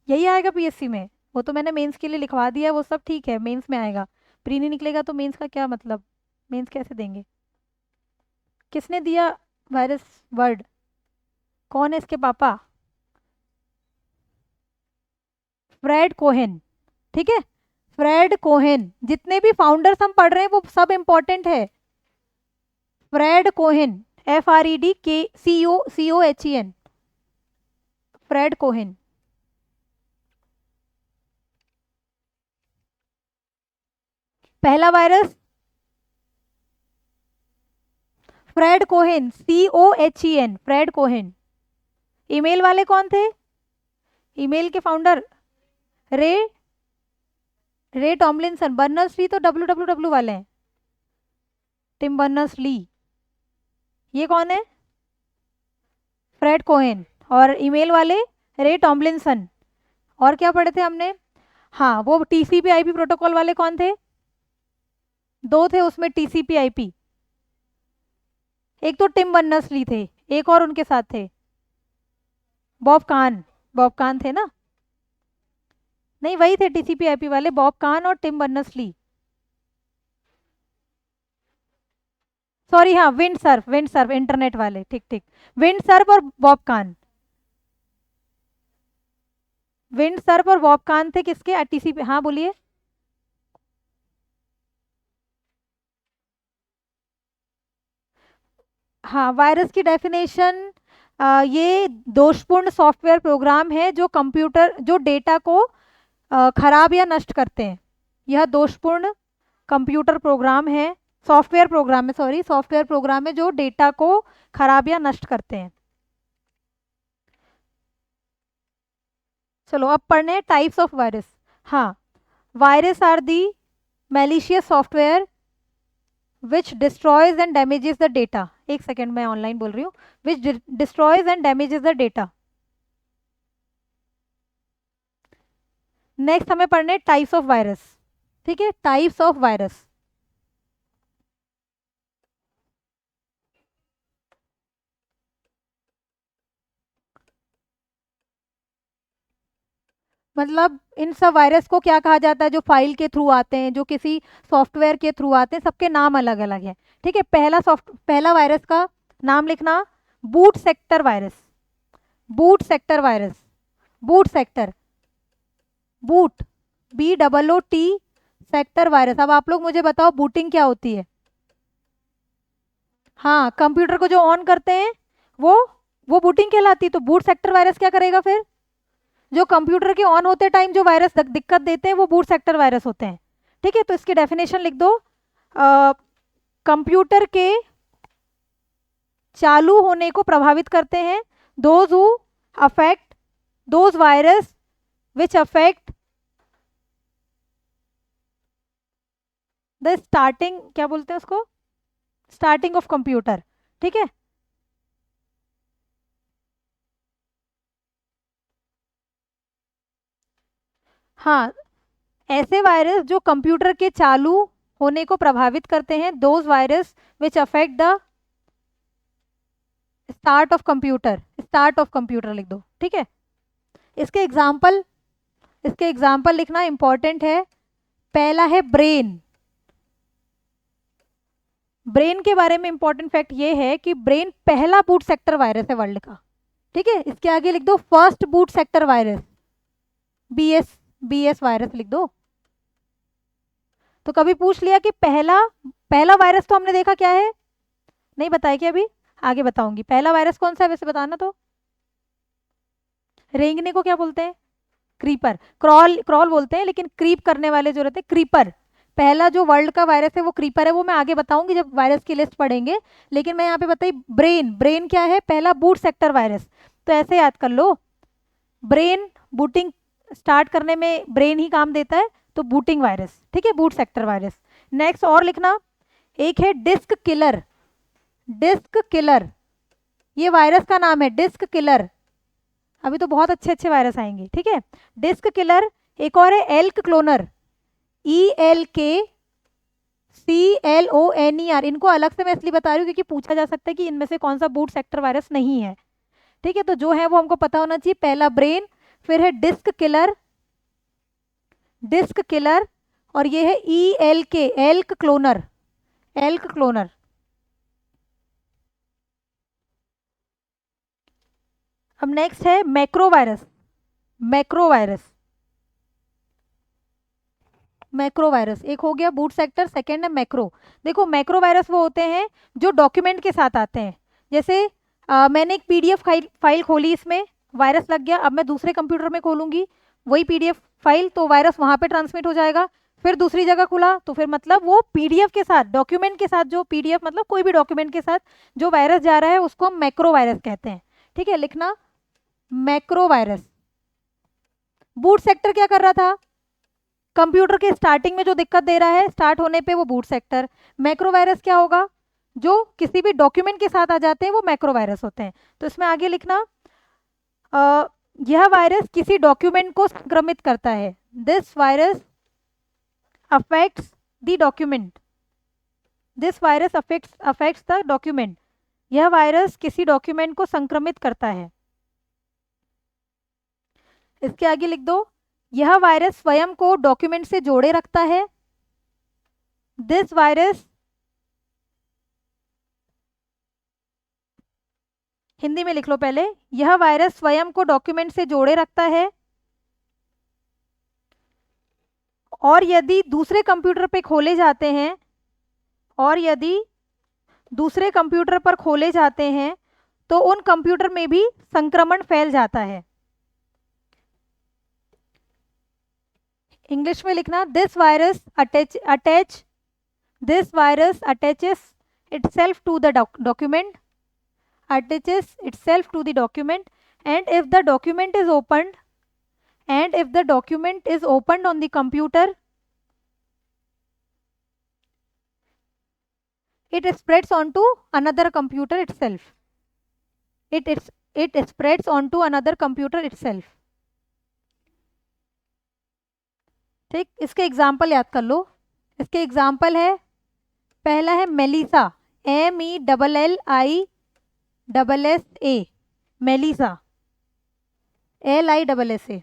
यही आएगा PSC में। वो तो मैंने मेंस के लिए लिखवा दिया, वो सब ठीक है, मेंस में आएगा। प्री नहीं निकलेगा तो मेंस का क्या मतलब, मेंस कैसे देंगे। किसने दिया वायरस वर्ड, कौन है इसके पापा, फ्रेड कोहेन, ठीक है। फ्रेड कोहेन, जितने भी फाउंडर्स हम पढ़ रहे हैं वो सब इंपॉर्टेंट है। Fred Cohen, FRED COHEN, Fred Cohen. पहला virus Fred Cohen, COHEN, Fred Cohen. Email वाले कौन थे? ईमेल के फाउंडर रे रे टॉमलिंसन। बर्नर्स ली तो WWW वाले हैं, टिम बर्नर्स ली। ये कौन है? Fred Cohen. और ईमेल वाले रे टॉमलिंसन। और क्या पढ़े थे हमने? हाँ, वो TCP/IP प्रोटोकॉल वाले कौन थे? दो थे उसमें TCP/IP। एक तो टिम बर्नर्स ली थे, एक और उनके साथ थे बॉब कान। बॉब कान थे ना? नहीं, वही थे TCP/IP वाले, बॉब कान और टिम बर्नर्स ली। सॉरी, हाँ, विंड सर्फ इंटरनेट वाले, ठीक ठीक। विंड सर्फ और बॉब कान। विंड सर्फ और बॉब कान थे किसके? TCP। हाँ बोलिए। हाँ, वायरस की डेफिनेशन, ये दोषपूर्ण सॉफ्टवेयर प्रोग्राम है जो कंप्यूटर जो डेटा को खराब या नष्ट करते हैं। यह दोषपूर्ण कंप्यूटर प्रोग्राम है, सॉफ्टवेयर प्रोग्राम है, सॉरी, सॉफ्टवेयर प्रोग्राम है जो डेटा को खराब या नष्ट करते हैं। चलो अब पढ़ने हैं टाइप्स ऑफ वायरस। हाँ, virus are the malicious software which destroys and damages the data. एक सेकेंड, मैं ऑनलाइन बोल रही हूँ। Which destroys and damages the data. Next हमें पढ़ने टाइप्स ऑफ वायरस। ठीक है, टाइप्स ऑफ वायरस। मतलब इन सब वायरस को क्या कहा जाता है? जो फाइल के थ्रू आते हैं, जो किसी सॉफ्टवेयर के थ्रू आते हैं, सबके नाम अलग अलग हैं। ठीक है, पहला वायरस का नाम लिखना, boot sector virus. Boot sector virus, boot sector, boot, BOOT sector virus. अब आप लोग मुझे बताओ बूटिंग क्या होती है? हाँ, कंप्यूटर को जो ऑन करते हैं वो वो बूटिंग कहलाती है। तो बूट सेक्टर वायरस क्या करेगा फिर? जो कंप्यूटर के ऑन होते टाइम जो वायरस दिक्कत देते हैं वो बूट सेक्टर वायरस होते हैं। ठीक है, तो इसकी डेफिनेशन लिख दो। कंप्यूटर के चालू होने को प्रभावित करते हैं those who affect, those virus which affect the starting, क्या बोलते हैं उसको, स्टार्टिंग ऑफ कंप्यूटर। ठीक है, हाँ, ऐसे वायरस जो कंप्यूटर के चालू होने को प्रभावित करते हैं, those virus which affect the start of computer. Start of computer लिख दो। ठीक है, इसके एग्जाम्पल, इसके एग्जाम्पल लिखना इंपॉर्टेंट है। पहला है ब्रेन। ब्रेन के बारे में इंपॉर्टेंट फैक्ट ये है कि ब्रेन पहला बूट सेक्टर वायरस है वर्ल्ड का। ठीक है, इसके आगे लिख दो first boot sector virus, BS virus लिख दो। तो कभी पूछ लिया कि पहला पहला वायरस तो हमने देखा क्या है? नहीं बताया कि अभी? आगे बताऊंगी। पहला वायरस कौन सा है वैसे बताना तो। रेंगने को क्या बोलते हैं? क्रीपर। क्रॉल क्रॉल बोलते हैं, लेकिन क्रीप करने वाले जो रहते हैं क्रीपर। पहला जो वर्ल्ड का वायरस है वो क्रीपर है, वो मैं आगे बताऊंगी जब वायरस की लिस्ट पढ़ेंगे। लेकिन मैं यहाँ पे बताई ब्रेन। ब्रेन क्या है? पहला बूट सेक्टर वायरस। तो ऐसे याद कर लो, ब्रेन बूटिंग स्टार्ट करने में ब्रेन ही काम देता है, तो बूटिंग वायरस। ठीक है, बूट सेक्टर वायरस। नेक्स्ट और लिखना, एक है डिस्क किलर। डिस्क किलर, ये वायरस का नाम है, डिस्क किलर। अभी तो बहुत अच्छे अच्छे वायरस आएंगे। ठीक है, डिस्क किलर। एक और है एल्क क्लोनर, ELKCLONER। इनको अलग से मैं इसलिए बता रही हूँ क्योंकि पूछा जा सकता है कि इनमें से कौन सा बूट सेक्टर वायरस नहीं है। ठीक है, तो जो है वो हमको पता होना चाहिए। पहला ब्रेन, फिर है डिस्क किलर, डिस्क किलर, और ये है ELK, elk cloner, elk cloner. अब नेक्स्ट है macro virus. Macro virus, macro virus एक हो गया बूट सेक्टर, सेकेंड है मैक्रो। देखो, मैक्रो वायरस वो होते हैं जो डॉक्यूमेंट के साथ आते हैं। जैसे मैंने एक PDF फाइल खोली, इसमें वायरस लग गया। अब मैं दूसरे कंप्यूटर में खोलूंगी वही PDF फाइल, तो वायरस वहां पे ट्रांसमिट हो जाएगा। फिर दूसरी जगह खुला तो फिर मतलब वो पीडीएफ के साथ, डॉक्यूमेंट के साथ, जो पीडीएफ मतलब कोई भी डॉक्यूमेंट के साथ जो वायरस जा रहा है उसको हम मैक्रो वायरस कहते हैं। ठीक है, लिखना मैक्रो वायरस। बूट सेक्टर क्या कर रहा था, कंप्यूटर के स्टार्टिंग में जो दिक्कत दे रहा है, स्टार्ट होने पे वो बूट सेक्टर। मैक्रो वायरस क्या होगा, जो किसी भी डॉक्यूमेंट के साथ आ जाते हैं वो मैक्रो वायरस होते हैं। तो इसमें आगे लिखना यह वायरस किसी डॉक्यूमेंट को संक्रमित करता है। This virus affects the document, this virus affects the document, यह वायरस किसी डॉक्यूमेंट को संक्रमित करता है। इसके आगे लिख दो, यह वायरस स्वयं को डॉक्यूमेंट से जोड़े रखता है। दिस वायरस, हिंदी में लिख लो पहले, यह वायरस स्वयं को डॉक्यूमेंट से जोड़े रखता है और यदि दूसरे कंप्यूटर पे खोले जाते हैं, और यदि दूसरे कंप्यूटर पर खोले जाते हैं तो उन कंप्यूटर में भी संक्रमण फैल जाता है। इंग्लिश में लिखना, this virus attaches itself to the document, attaches itself to the document, and if the document is opened, on the computer, it spreads onto another computer itself. It spreads onto another computer itself. ठीक, इसके example याद कर लो। इसके example है, पहला है Melissa, MELLISSA, Melissa, LISSA,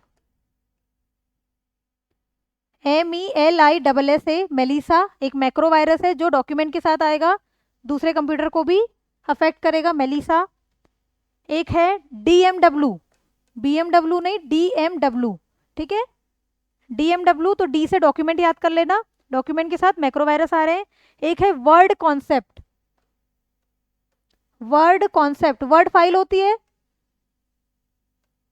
MELISSA, Melissa एक macro virus है जो डॉक्यूमेंट के साथ आएगा, दूसरे कंप्यूटर को भी अफेक्ट करेगा, मेलिसा। एक है DMW, BMW नहीं, DMW, ठीक है, DMW, तो डी से डॉक्यूमेंट याद कर लेना, डॉक्यूमेंट के साथ मैक्रो वायरस आ रहे हैं। एक है वर्ड कॉन्सेप्ट, वर्ड फाइल होती है,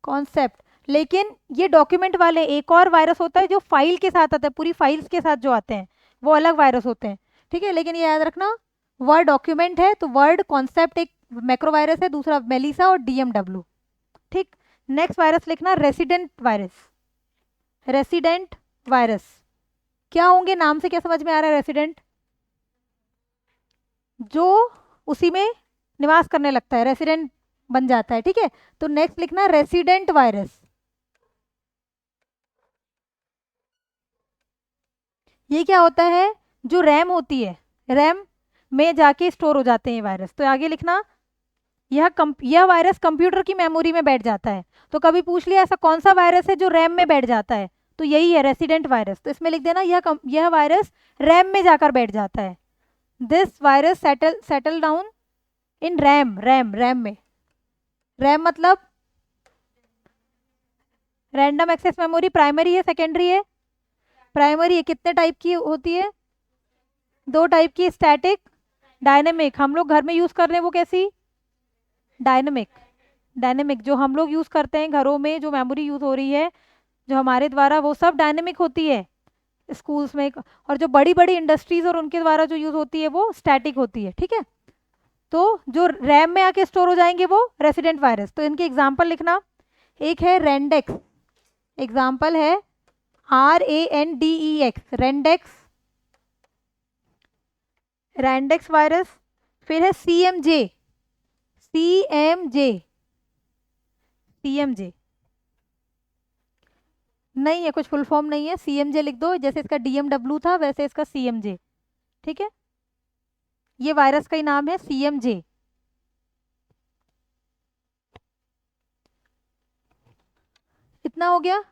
कॉन्सेप्ट, लेकिन ये डॉक्यूमेंट वाले एक और वायरस होता है जो फाइल के साथ आता है, पूरी फाइल्स के साथ जो आते हैं वो अलग वायरस होते हैं। ठीक है, लेकिन ये याद रखना, वर्ड डॉक्यूमेंट है तो वर्ड कॉन्सेप्ट एक मैक्रो वायरस है, दूसरा मेलिसा और DMW। ठीक, नेक्स्ट वायरस लिखना रेसिडेंट वायरस। रेसिडेंट वायरस क्या होंगे, नाम से क्या समझ में आ रहा है, रेसिडेंट जो उसी में निवास करने लगता है, रेसिडेंट बन जाता है। ठीक है, तो नेक्स्ट लिखना रेसिडेंट वायरस। ये क्या होता है, जो रैम होती है, रैम में जाके स्टोर हो जाते हैं वायरस। तो आगे लिखना, यह वायरस कंप्यूटर की मेमोरी में बैठ जाता है। तो कभी पूछ लिया ऐसा कौन सा वायरस है जो रैम में बैठ जाता है, तो यही है रेसिडेंट वायरस। तो इसमें लिख देना, यह वायरस रैम में जाकर बैठ जाता है। This virus settle down in RAM में। रैम मतलब रैंडम एक्सेस मेमोरी, प्राइमरी है सेकेंडरी है, प्राइमरी है। कितने टाइप की होती है, दो टाइप की, स्टैटिक, डायनेमिक। हम लोग घर में यूज कर रहे हैं वो कैसी, डायनेमिक जो हम लोग यूज करते हैं घरों में, जो मेमोरी यूज हो रही है जो हमारे द्वारा, वो सब डायनेमिक होती है स्कूल्स में। और जो बड़ी बड़ी इंडस्ट्रीज और उनके द्वारा जो यूज होती है वो स्टैटिक होती है। ठीक है, तो जो रैम में आके स्टोर हो जाएंगे वो रेसिडेंट वायरस। तो इनके एग्जाम्पल लिखना, एक है रेंडेक्स, एग्जाम्पल है RANDEX, रैंडेक्स वायरस। फिर है CMJ नहीं है, कुछ फुल फॉर्म नहीं है, CMJ लिख दो, जैसे इसका DMW था वैसे इसका CMJ। ठीक है, ये वायरस का ही नाम है CMJ। इतना हो गया।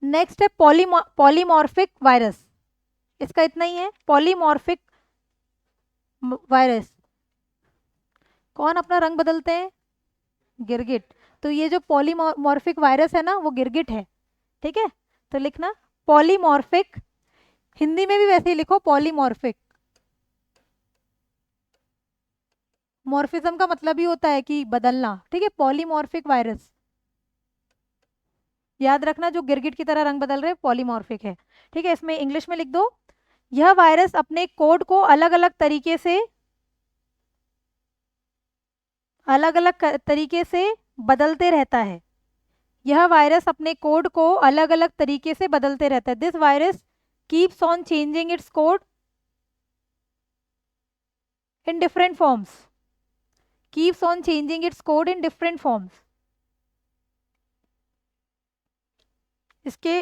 नेक्स्ट है पॉलीमॉर्फिक वायरस, इसका इतना ही है, पॉलीमॉर्फिक वायरस। कौन अपना रंग बदलते हैं, गिरगिट। तो ये जो पॉलीमॉर्फिक वायरस है ना वो गिरगिट है। ठीक है, तो लिखना पॉलीमॉर्फिक, हिंदी में भी वैसे ही लिखो पॉलीमॉर्फिक। मॉर्फिज्म का मतलब ही होता है कि बदलना। ठीक है, पॉलीमॉर्फिक वायरस। याद रखना, जो गिरगिट की तरह रंग बदल रहे हैं पॉलीमॉर्फिक है। ठीक है, इसमें इंग्लिश में लिख दो, यह वायरस अपने कोड को अलग अलग तरीके से बदलते रहता है। यह वायरस अपने कोड को अलग अलग तरीके से बदलते रहता है। This virus keeps on changing it's code in different forms. Keeps on changing it's code in different forms. इसके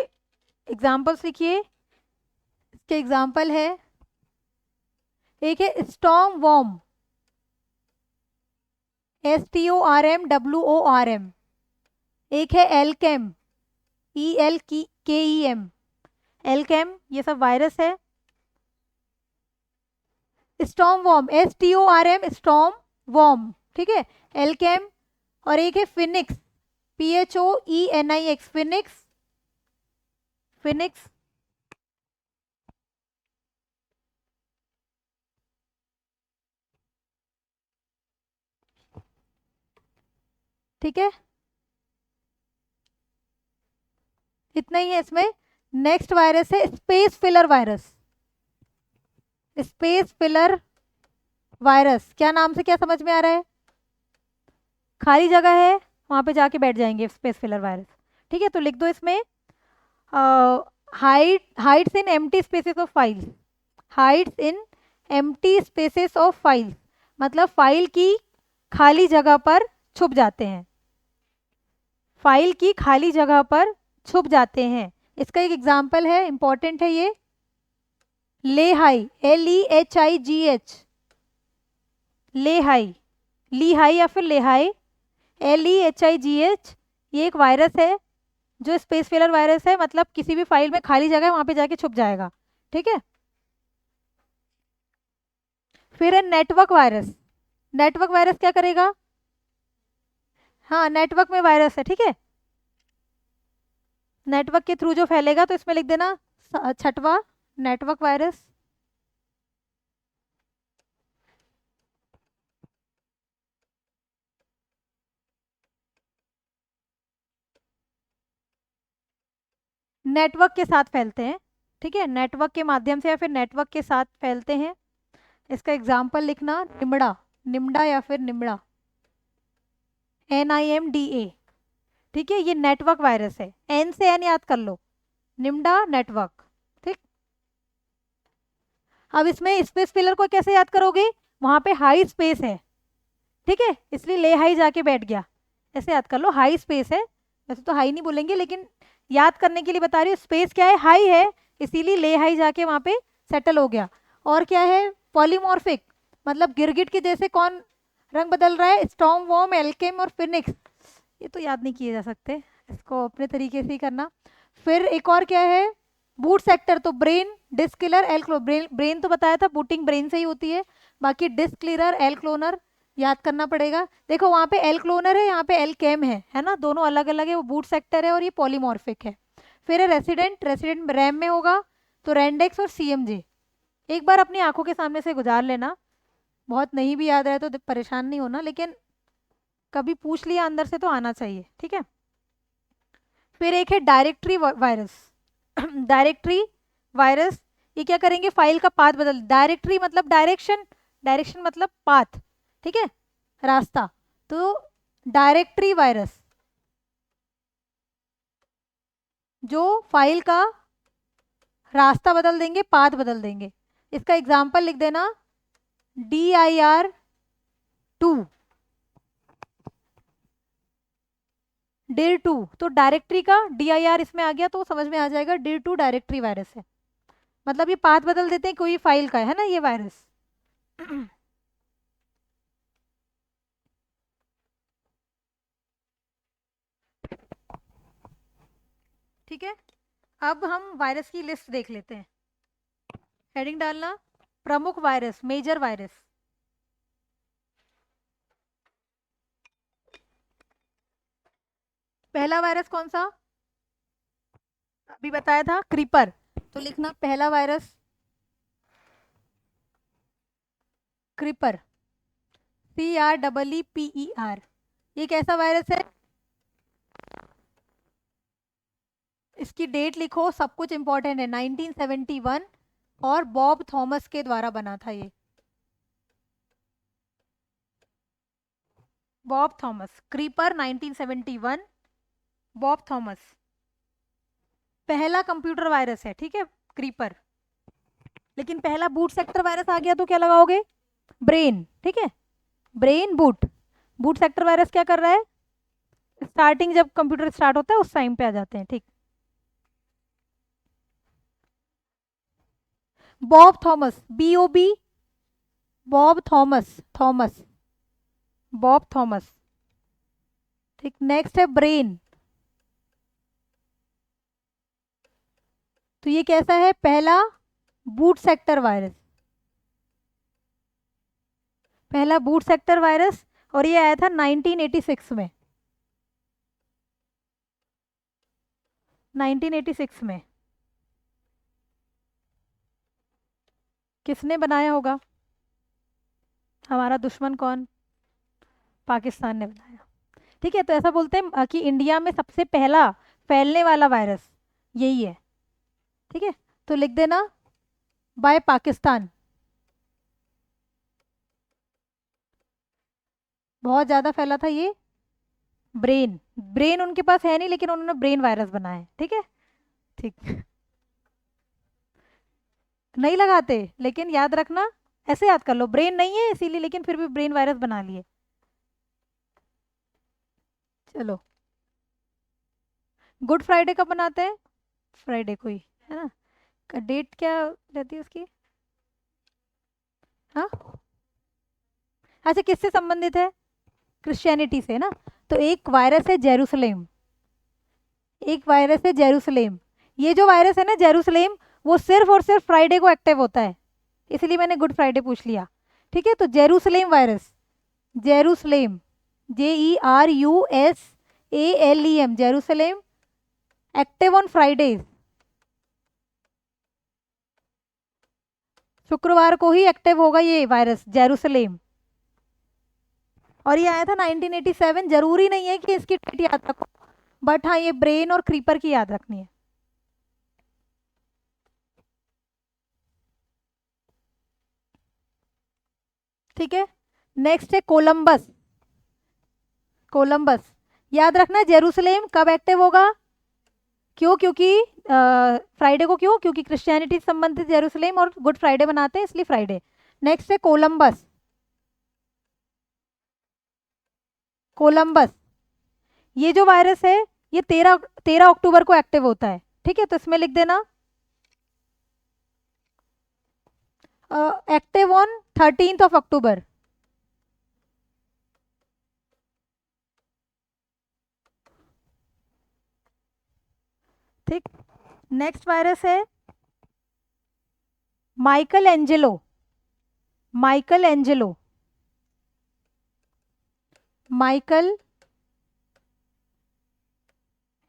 एग्जाम्पल्स लिखिए। इसके एग्जाम्पल है, एक है स्टॉर्म वॉर्म, STORMWORM। एक है एलकेम, ELKEM। एलकेम ये सब वायरस है। Storm worm, STORM, storm worm, ठीक है, एलकेम। और एक है फिनिक्स, PHOENIX, फिनिक्स, फिनिक्स। ठीक है, इतना ही है इसमें। नेक्स्ट वायरस है space filler virus. Space filler virus, क्या नाम से क्या समझ में आ रहा है? खाली जगह है, वहां पे जाके बैठ जाएंगे स्पेस फिलर वायरस। ठीक है, तो लिख दो इसमें, hides in empty spaces of files. Hides in empty spaces of files मतलब फाइल की खाली जगह पर छुप जाते हैं। फाइल की खाली जगह पर छुप जाते हैं। इसका एक एग्जाम्पल है, इंपॉर्टेंट है ये, लेहाई, LEHIGH, लेहाई, लीहाई या फिर लेहाई, LEHIGH। ये एक वायरस है जो स्पेस फिलर वायरस है, मतलब किसी भी फाइल में खाली जगह है वहां पे जाके छुप जाएगा। ठीक है, फिर है नेटवर्क वायरस। नेटवर्क वायरस क्या करेगा? हाँ, नेटवर्क में वायरस है, ठीक है, नेटवर्क के थ्रू जो फैलेगा, तो इसमें लिख देना छठवा, नेटवर्क वायरस। नेटवर्क के साथ फैलते हैं, ठीक है, नेटवर्क के माध्यम से या फिर नेटवर्क के साथ फैलते हैं। इसका एग्जाम्पल लिखना, निमड़ा, निमड़ा या फिर निमड़ा, NIMDA। ठीक है, ये नेटवर्क वायरस है, N से N याद कर लो, निमड़ा नेटवर्क। ठीक, अब इसमें स्पेस फिलर को कैसे याद करोगे? वहां पे हाई स्पेस है, ठीक है, इसलिए ले हाई जाके बैठ गया, ऐसे याद कर लो, हाई स्पेस है। वैसे तो हाई नहीं बोलेंगे, लेकिन याद करने के लिए बता रही हूँ, स्पेस क्या है, हाई है, इसीलिए ले हाई जाके वहां पे सेटल हो गया। और क्या है, पॉलीमॉर्फिक, मतलब गिरगिट के जैसे कौन रंग बदल रहा है? स्टॉर्म वॉर्म, एल्केम और फिनिक्स। ये तो याद नहीं किए जा सकते, इसको अपने तरीके से ही करना। फिर एक और क्या है, बूट सेक्टर, तो ब्रेन, डिस्क किलर, एल क्लो, ब्रेन तो बताया था, बूटिंग ब्रेन से ही होती है। बाकी डिस्क क्लियर, एल क्लोनर याद करना पड़ेगा। देखो वहां पे एल क्लोनर है, यहाँ पे एल कैम है ना, दोनों अलग अलग है, वो बूट सेक्टर है और ये पॉलीमॉर्फिक है। फिर है रेसिडेंट, रेसिडेंट रैम में होगा, तो रेंडेक्स और CMJ। एक बार अपनी आंखों के सामने से गुजार लेना, बहुत नहीं भी याद रहे तो परेशान नहीं होना, लेकिन कभी पूछ लिया अंदर से तो आना चाहिए। ठीक है, फिर एक है डायरेक्टरी वायरस। डायरेक्टरी वायरस, ये क्या करेंगे, फाइल का पाथ बदल, डायरेक्टरी मतलब डायरेक्शन, डायरेक्शन मतलब पाथ, ठीक है, रास्ता, तो डायरेक्टरी वायरस जो फाइल का रास्ता बदल देंगे, पाथ बदल देंगे। इसका एग्जाम्पल लिख देना, DIR2, DIR2, तो डायरेक्टरी का DIR इसमें आ गया तो समझ में आ जाएगा, DIR2 डायरेक्टरी वायरस है, मतलब ये पाथ बदल देते हैं कोई फाइल का, है ना ये वायरस। ठीक है, अब हम वायरस की लिस्ट देख लेते हैं। हेडिंग डालना, प्रमुख वायरस, मेजर वायरस। पहला वायरस कौन सा? अभी बताया था, क्रीपर, तो लिखना पहला वायरस क्रीपर, CREEPER। ये कैसा वायरस है? इसकी डेट लिखो, सब कुछ इंपॉर्टेंट है। 1971 और बॉब थॉमस के द्वारा बना था ये। Bob Thomas, creeper 1971, Bob Thomas. पहला कंप्यूटर वायरस है, ठीक है, क्रीपर। लेकिन पहला बूट सेक्टर वायरस आ गया तो क्या लगाओगे? ब्रेन, ठीक है, brain boot. Boot sector virus क्या कर रहा है? स्टार्टिंग जब कंप्यूटर स्टार्ट होता है उस टाइम पे आ जाते हैं, ठीक। Bob Thomas, BOB, Bob Thomas, Thomas, Bob Thomas, ठीक। नेक्स्ट है ब्रेन। तो ये कैसा है? पहला बूट सेक्टर वायरस, पहला बूट सेक्टर वायरस, और ये आया था 1986 में, 1986 में। किसने बनाया होगा? हमारा दुश्मन कौन? पाकिस्तान ने बनाया, ठीक है। तो ऐसा बोलते हैं कि इंडिया में सबसे पहला फैलने वाला वायरस यही है, ठीक है। तो लिख देना बाय पाकिस्तान। बहुत ज्यादा फैला था ये ब्रेन। ब्रेन उनके पास है नहीं, लेकिन उन्होंने ब्रेन वायरस बनाया है, ठीक है, ठीक। नहीं लगाते, लेकिन याद रखना, ऐसे याद कर लो, ब्रेन नहीं है इसीलिए, लेकिन फिर भी ब्रेन वायरस बना लिए। चलो, गुड फ्राइडे कब बनाते हैं? फ्राइडे को ही, है ना। डेट क्या रहती है उसकी? हाँ, अच्छा, किससे संबंधित है? क्रिश्चियनिटी से, ना। तो एक वायरस है जेरूसलेम, एक वायरस है जेरूसलेम। ये जो वायरस है ना जेरूसलेम, वो सिर्फ और सिर्फ फ्राइडे को एक्टिव होता है, इसलिए मैंने गुड फ्राइडे पूछ लिया, ठीक है। तो Jerusalem virus, Jerusalem, JERUSALEM, Jerusalem, active on Fridays, शुक्रवार को ही एक्टिव होगा ये वायरस जेरूसलेम। और ये आया था 1987। जरूरी नहीं है कि इसकी डेट याद रखो, बट हाँ, ये ब्रेन और क्रीपर की याद रखनी है, ठीक है। नेक्स्ट है कोलंबस, कोलंबस। याद रखना, जेरूसलेम कब एक्टिव होगा? क्यों? क्योंकि फ्राइडे को, क्यों? क्योंकि क्रिश्चियनिटी से संबंधित जेरूसलेम और गुड फ्राइडे मनाते हैं, इसलिए फ्राइडे। नेक्स्ट है कोलंबस, कोलंबस। ये जो वायरस है, ये 13 अक्टूबर को एक्टिव होता है, ठीक है। तो इसमें लिख देना एक्टिव ऑन 13 अक्टूबर, ठीक। नेक्स्ट वायरस है Michael Angelo, Michael Angelo, Michael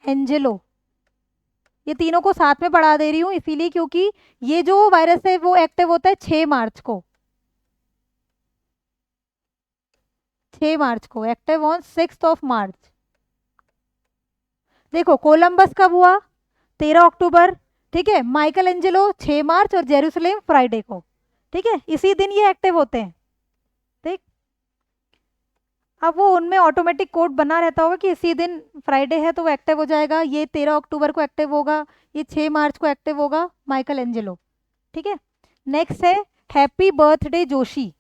Angelo. ये तीनों को साथ में पढ़ा दे रही हूँ इसीलिए, क्योंकि ये जो वायरस है वो एक्टिव होता है 6 मार्च को, 6 मार्च को, एक्टिव ऑन 6 मार्च। देखो, कोलंबस कब हुआ? 13 अक्टूबर, ठीक है। माइकल एंजेलो 6 मार्च और जेरूसलेम फ्राइडे को, ठीक है, इसी दिन ये एक्टिव होते हैं, ठीक। अब वो उनमें ऑटोमेटिक कोड बना रहता होगा कि इसी दिन फ्राइडे है तो वो एक्टिव हो जाएगा, ये 13 अक्टूबर को एक्टिव होगा, ये 6 मार्च को एक्टिव होगा, माइकल एंजेलो, ठीक है। नेक्स्ट है happy birthday Joshi,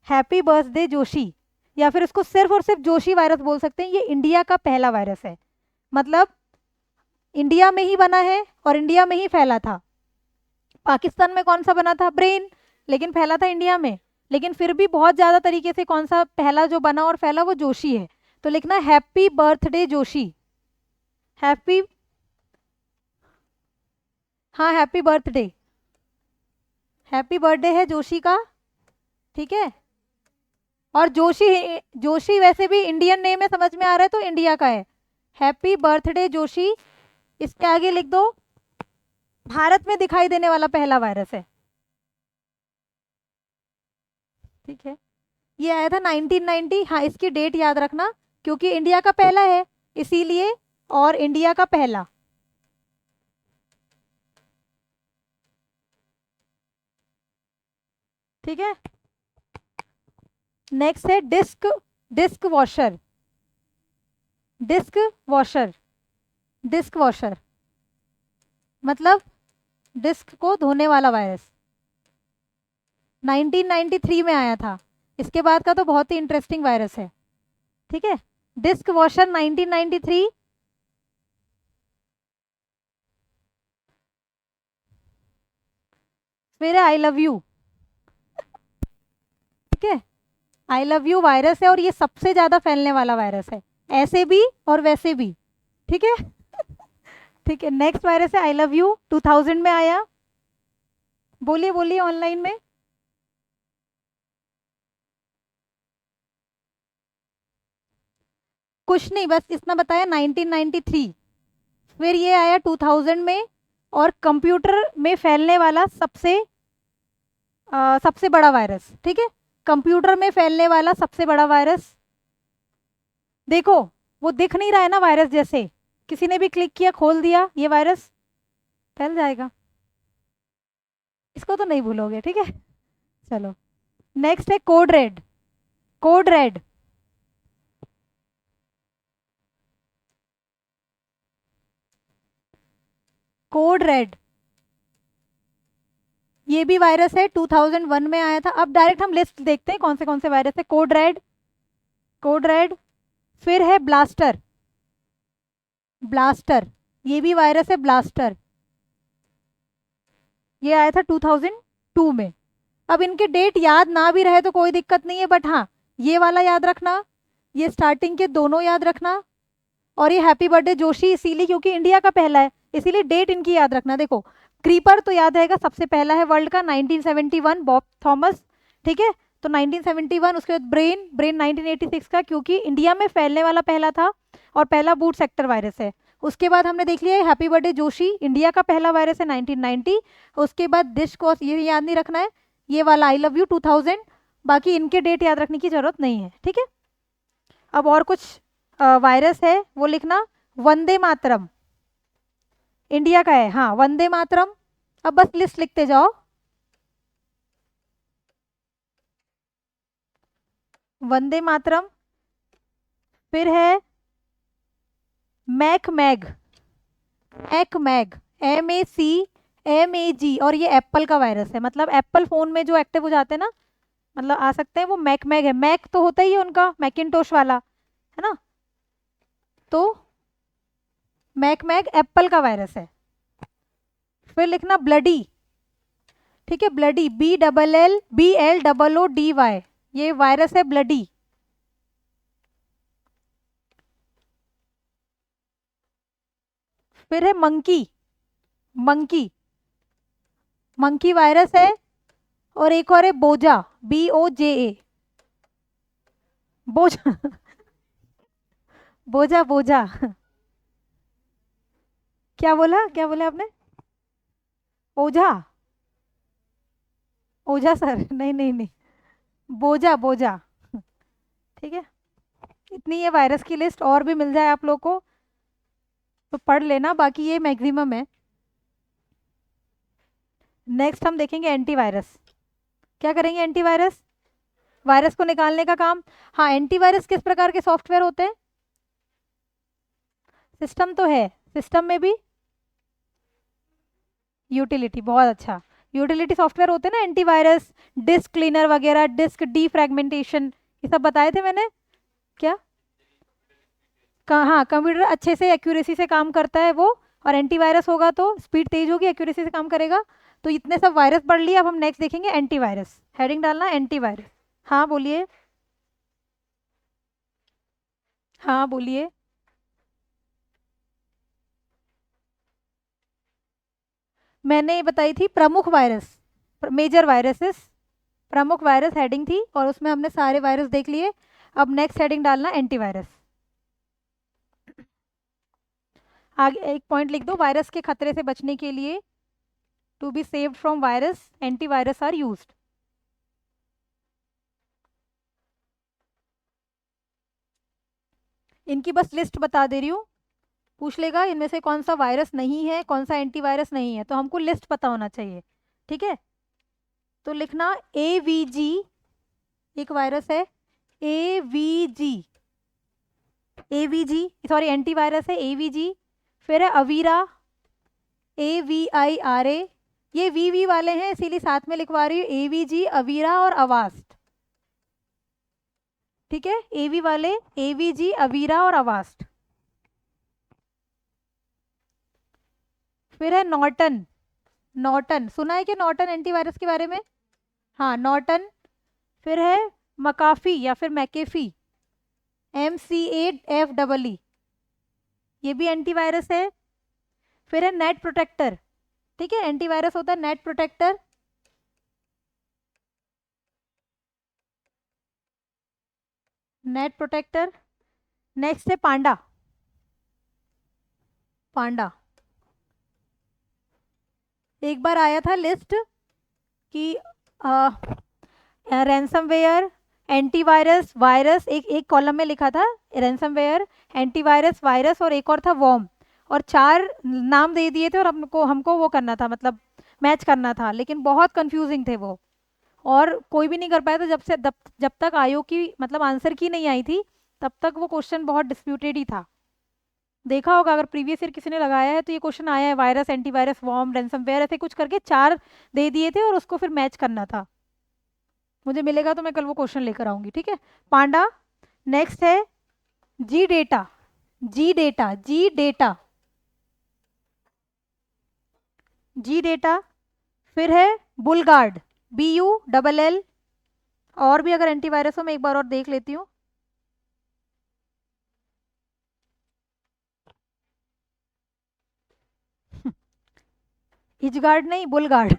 happy birthday Joshi, या फिर उसको सिर्फ और सिर्फ जोशी वायरस बोल सकते हैं। ये इंडिया का पहला वायरस है, मतलब इंडिया में ही बना है और इंडिया में ही फैला था। पाकिस्तान में कौन सा बना था? ब्रेन, लेकिन फैला था इंडिया में। लेकिन फिर भी बहुत ज्यादा तरीके से कौन सा पहला जो बना और फैला, वो जोशी है। तो लिखना हैप्पी बर्थडे जोशी, हैप्पी, हाँ, हैप्पी बर्थडे, हैप्पी बर्थडे है जोशी का, ठीक है। और जोशी, जोशी वैसे भी इंडियन नेम है, समझ में आ रहा है, तो इंडिया का है। Happy birthday Joshi. इसके आगे लिख दो भारत में दिखाई देने वाला पहला वायरस है, ठीक है। ये आया था 1990, हाँ, इसकी डेट याद रखना, क्योंकि इंडिया का पहला है इसीलिए, और इंडिया का पहला, ठीक है। नेक्स्ट है disk disk washer. Disk washer, disk washer मतलब डिस्क को धोने वाला वायरस 1993 में आया था। इसके बाद का तो बहुत ही इंटरेस्टिंग वायरस है। ठीक है, डिस्क वॉशर 1993। फिर आई लव यू। ठीक है, आई लव यू वायरस है और ये सबसे ज्यादा फैलने वाला वायरस है, ऐसे भी और वैसे भी। ठीक है। ठीक है, नेक्स्ट वायरस है आई लव यू, 2000 में आया। बोलिए बोलिए ऑनलाइन में। कुछ नहीं, बस इतना बताया 1993। फिर ये आया 2000 में, और कंप्यूटर में फैलने वाला सबसे बड़ा वायरस। ठीक है, कंप्यूटर में फैलने वाला सबसे बड़ा वायरस। देखो, वो दिख नहीं रहा है ना वायरस, जैसे किसी ने भी क्लिक किया, खोल दिया, ये वायरस फैल जाएगा। इसको तो नहीं भूलोगे। ठीक है, चलो नेक्स्ट है code red. Code red, code red ये भी वायरस है, 2001 में आया था। अब डायरेक्ट हम लिस्ट देखते हैं कौन से वायरस है। Code red, code red. फिर है ब्लास्टर, ब्लास्टर ये भी वायरस है, ब्लास्टर ये आया था 2002 में। अब इनके डेट याद ना भी रहे तो कोई दिक्कत नहीं है, बट हाँ ये वाला याद रखना, ये स्टार्टिंग के दोनों याद रखना, और ये हैप्पी बर्थडे जोशी इसीलिए क्योंकि इंडिया का पहला है, इसीलिए डेट इनकी याद रखना। देखो, क्रीपर तो याद रहेगा, सबसे पहला है वर्ल्ड का 1971, बॉब थॉमस। ठीक है, तो 1971। उसके बाद ब्रेन, ब्रेन 1986 का, क्योंकि इंडिया में फैलने वाला पहला था और पहला बूट सेक्टर वायरस है। उसके बाद हमने देख लिया हैप्पी बर्थडे जोशी, इंडिया का पहला वायरस है 1990। उसके बाद डिश कॉस, ये याद नहीं रखना है, ये वाला आई लव यू 2000। बाकी इनके डेट याद रखने की जरूरत नहीं है। ठीक है, अब और कुछ वायरस है वो लिखना। वंदे मातरम इंडिया का है, हाँ वंदे मातरम। अब बस लिस्ट लिखते जाओ। वंदे मातरम, फिर है मैक मैग, एक मैग, MACMAG, और ये एप्पल का वायरस है, मतलब एप्पल फोन में जो एक्टिव हो जाते हैं ना, मतलब आ सकते हैं, वो मैक मैग है। मैक तो होता ही है उनका मैकिनटोश वाला, है ना, तो मैक मैग एप्पल का वायरस है। फिर लिखना ब्लडी। ठीक है, ब्लडी, BLLBLOODY, ये वायरस है ब्लडी। फिर है मंकी, मंकी, मंकी वायरस है। और एक और है बोजा, BOJA, बोजा। बोजा, बोजा। क्या बोला, क्या बोला आपने? ओझा, ओझा सर? नहीं नहीं नहीं, बोजा, बोजा। ठीक है, इतनी ये वायरस की लिस्ट, और भी मिल जाए आप लोग को तो पढ़ लेना, बाकी ये मैक्सिमम है। नेक्स्ट हम देखेंगे एंटीवायरस। क्या करेंगे? एंटीवायरस, वायरस को निकालने का काम। हाँ, एंटीवायरस किस प्रकार के सॉफ्टवेयर होते हैं? सिस्टम तो है, सिस्टम में भी यूटिलिटी, बहुत अच्छा, यूटिलिटी सॉफ्टवेयर होते हैं ना एंटीवायरस, डिस्क क्लीनर वगैरह, डिस्क डीफ्रैगमेंटेशन, ये सब बताए थे मैंने। क्या? हाँ, कंप्यूटर अच्छे से एक्यूरेसी से काम करता है वो, और एंटीवायरस होगा तो स्पीड तेज होगी, एक्यूरेसी से काम करेगा। तो इतने सब वायरस पढ़ लिए, अब हम नेक्स्ट देखेंगे एंटीवायरस। हेडिंग डालना एंटीवायरस। हाँ बोलिए, हाँ बोलिए। मैंने बताई थी प्रमुख वायरस, मेजर वायरसेस, प्रमुख वायरस हेडिंग थी, और उसमें हमने सारे वायरस देख लिए। अब नेक्स्ट हेडिंग डालना एंटीवायरस। आगे एक पॉइंट लिख दो, वायरस के खतरे से बचने के लिए, to be saved from virus antivirus are used. इनकी बस लिस्ट बता दे रही हूँ, पूछ लेगा इनमें से कौन सा वायरस नहीं है, कौन सा एंटीवायरस नहीं है, तो हमको लिस्ट पता होना चाहिए। ठीक है, तो लिखना AVG, एक वायरस है AVG, AVG सॉरी एंटीवायरस है AVG। फिर है अवीरा, AVIRA, ये VV वाले हैं इसीलिए साथ में लिखवा रही हूँ, AVG, अवीरा और अवास्ट। ठीक है, AV वाले AVG, अवीरा और अवास्ट। फिर है नॉर्टन, नॉर्टन सुना है कि नॉर्टन एंटीवायरस के बारे में? हाँ नॉर्टन। फिर है मकाफी या फिर मैकेफी, MCAFEE, ये भी एंटीवायरस है। फिर है नेट प्रोटेक्टर, ठीक है, एंटीवायरस होता है Net Protector. Net Protector. Next है पांडा, पांडा। एक बार आया था लिस्ट कि रैंसमवेयर, एंटीवायरस, वायरस, एक एक कॉलम में लिखा था रैंसमवेयर, एंटीवायरस, वायरस और एक और था वॉर्म, और 4 नाम दे दिए थे और हमको हमको वो करना था, मतलब मैच करना था, लेकिन बहुत कंफ्यूजिंग थे वो और कोई भी नहीं कर पाया था जब तक आयोग की मतलब आंसर की नहीं आई थी, तब तक वो क्वेश्चन बहुत डिस्प्यूटेड ही था। देखा होगा अगर प्रीवियस ईयर किसी ने लगाया है तो ये क्वेश्चन आया है, वायरस, एंटीवायरस, वॉर्म, रैंसमवेयर, ऐसे कुछ करके 4 दे दिए थे और उसको फिर मैच करना था। मुझे मिलेगा तो मैं कल वो क्वेश्चन लेकर आऊंगी, ठीक है। पांडा। नेक्स्ट है जी डेटा, जी डेटा, जी डेटा, जी डेटा। फिर है बुलगार्ड, BULL। और भी अगर एंटीवायरस हो मैं एक बार और देख लेती हूँ। हिजगार्ड नहीं, बुलगार्ड।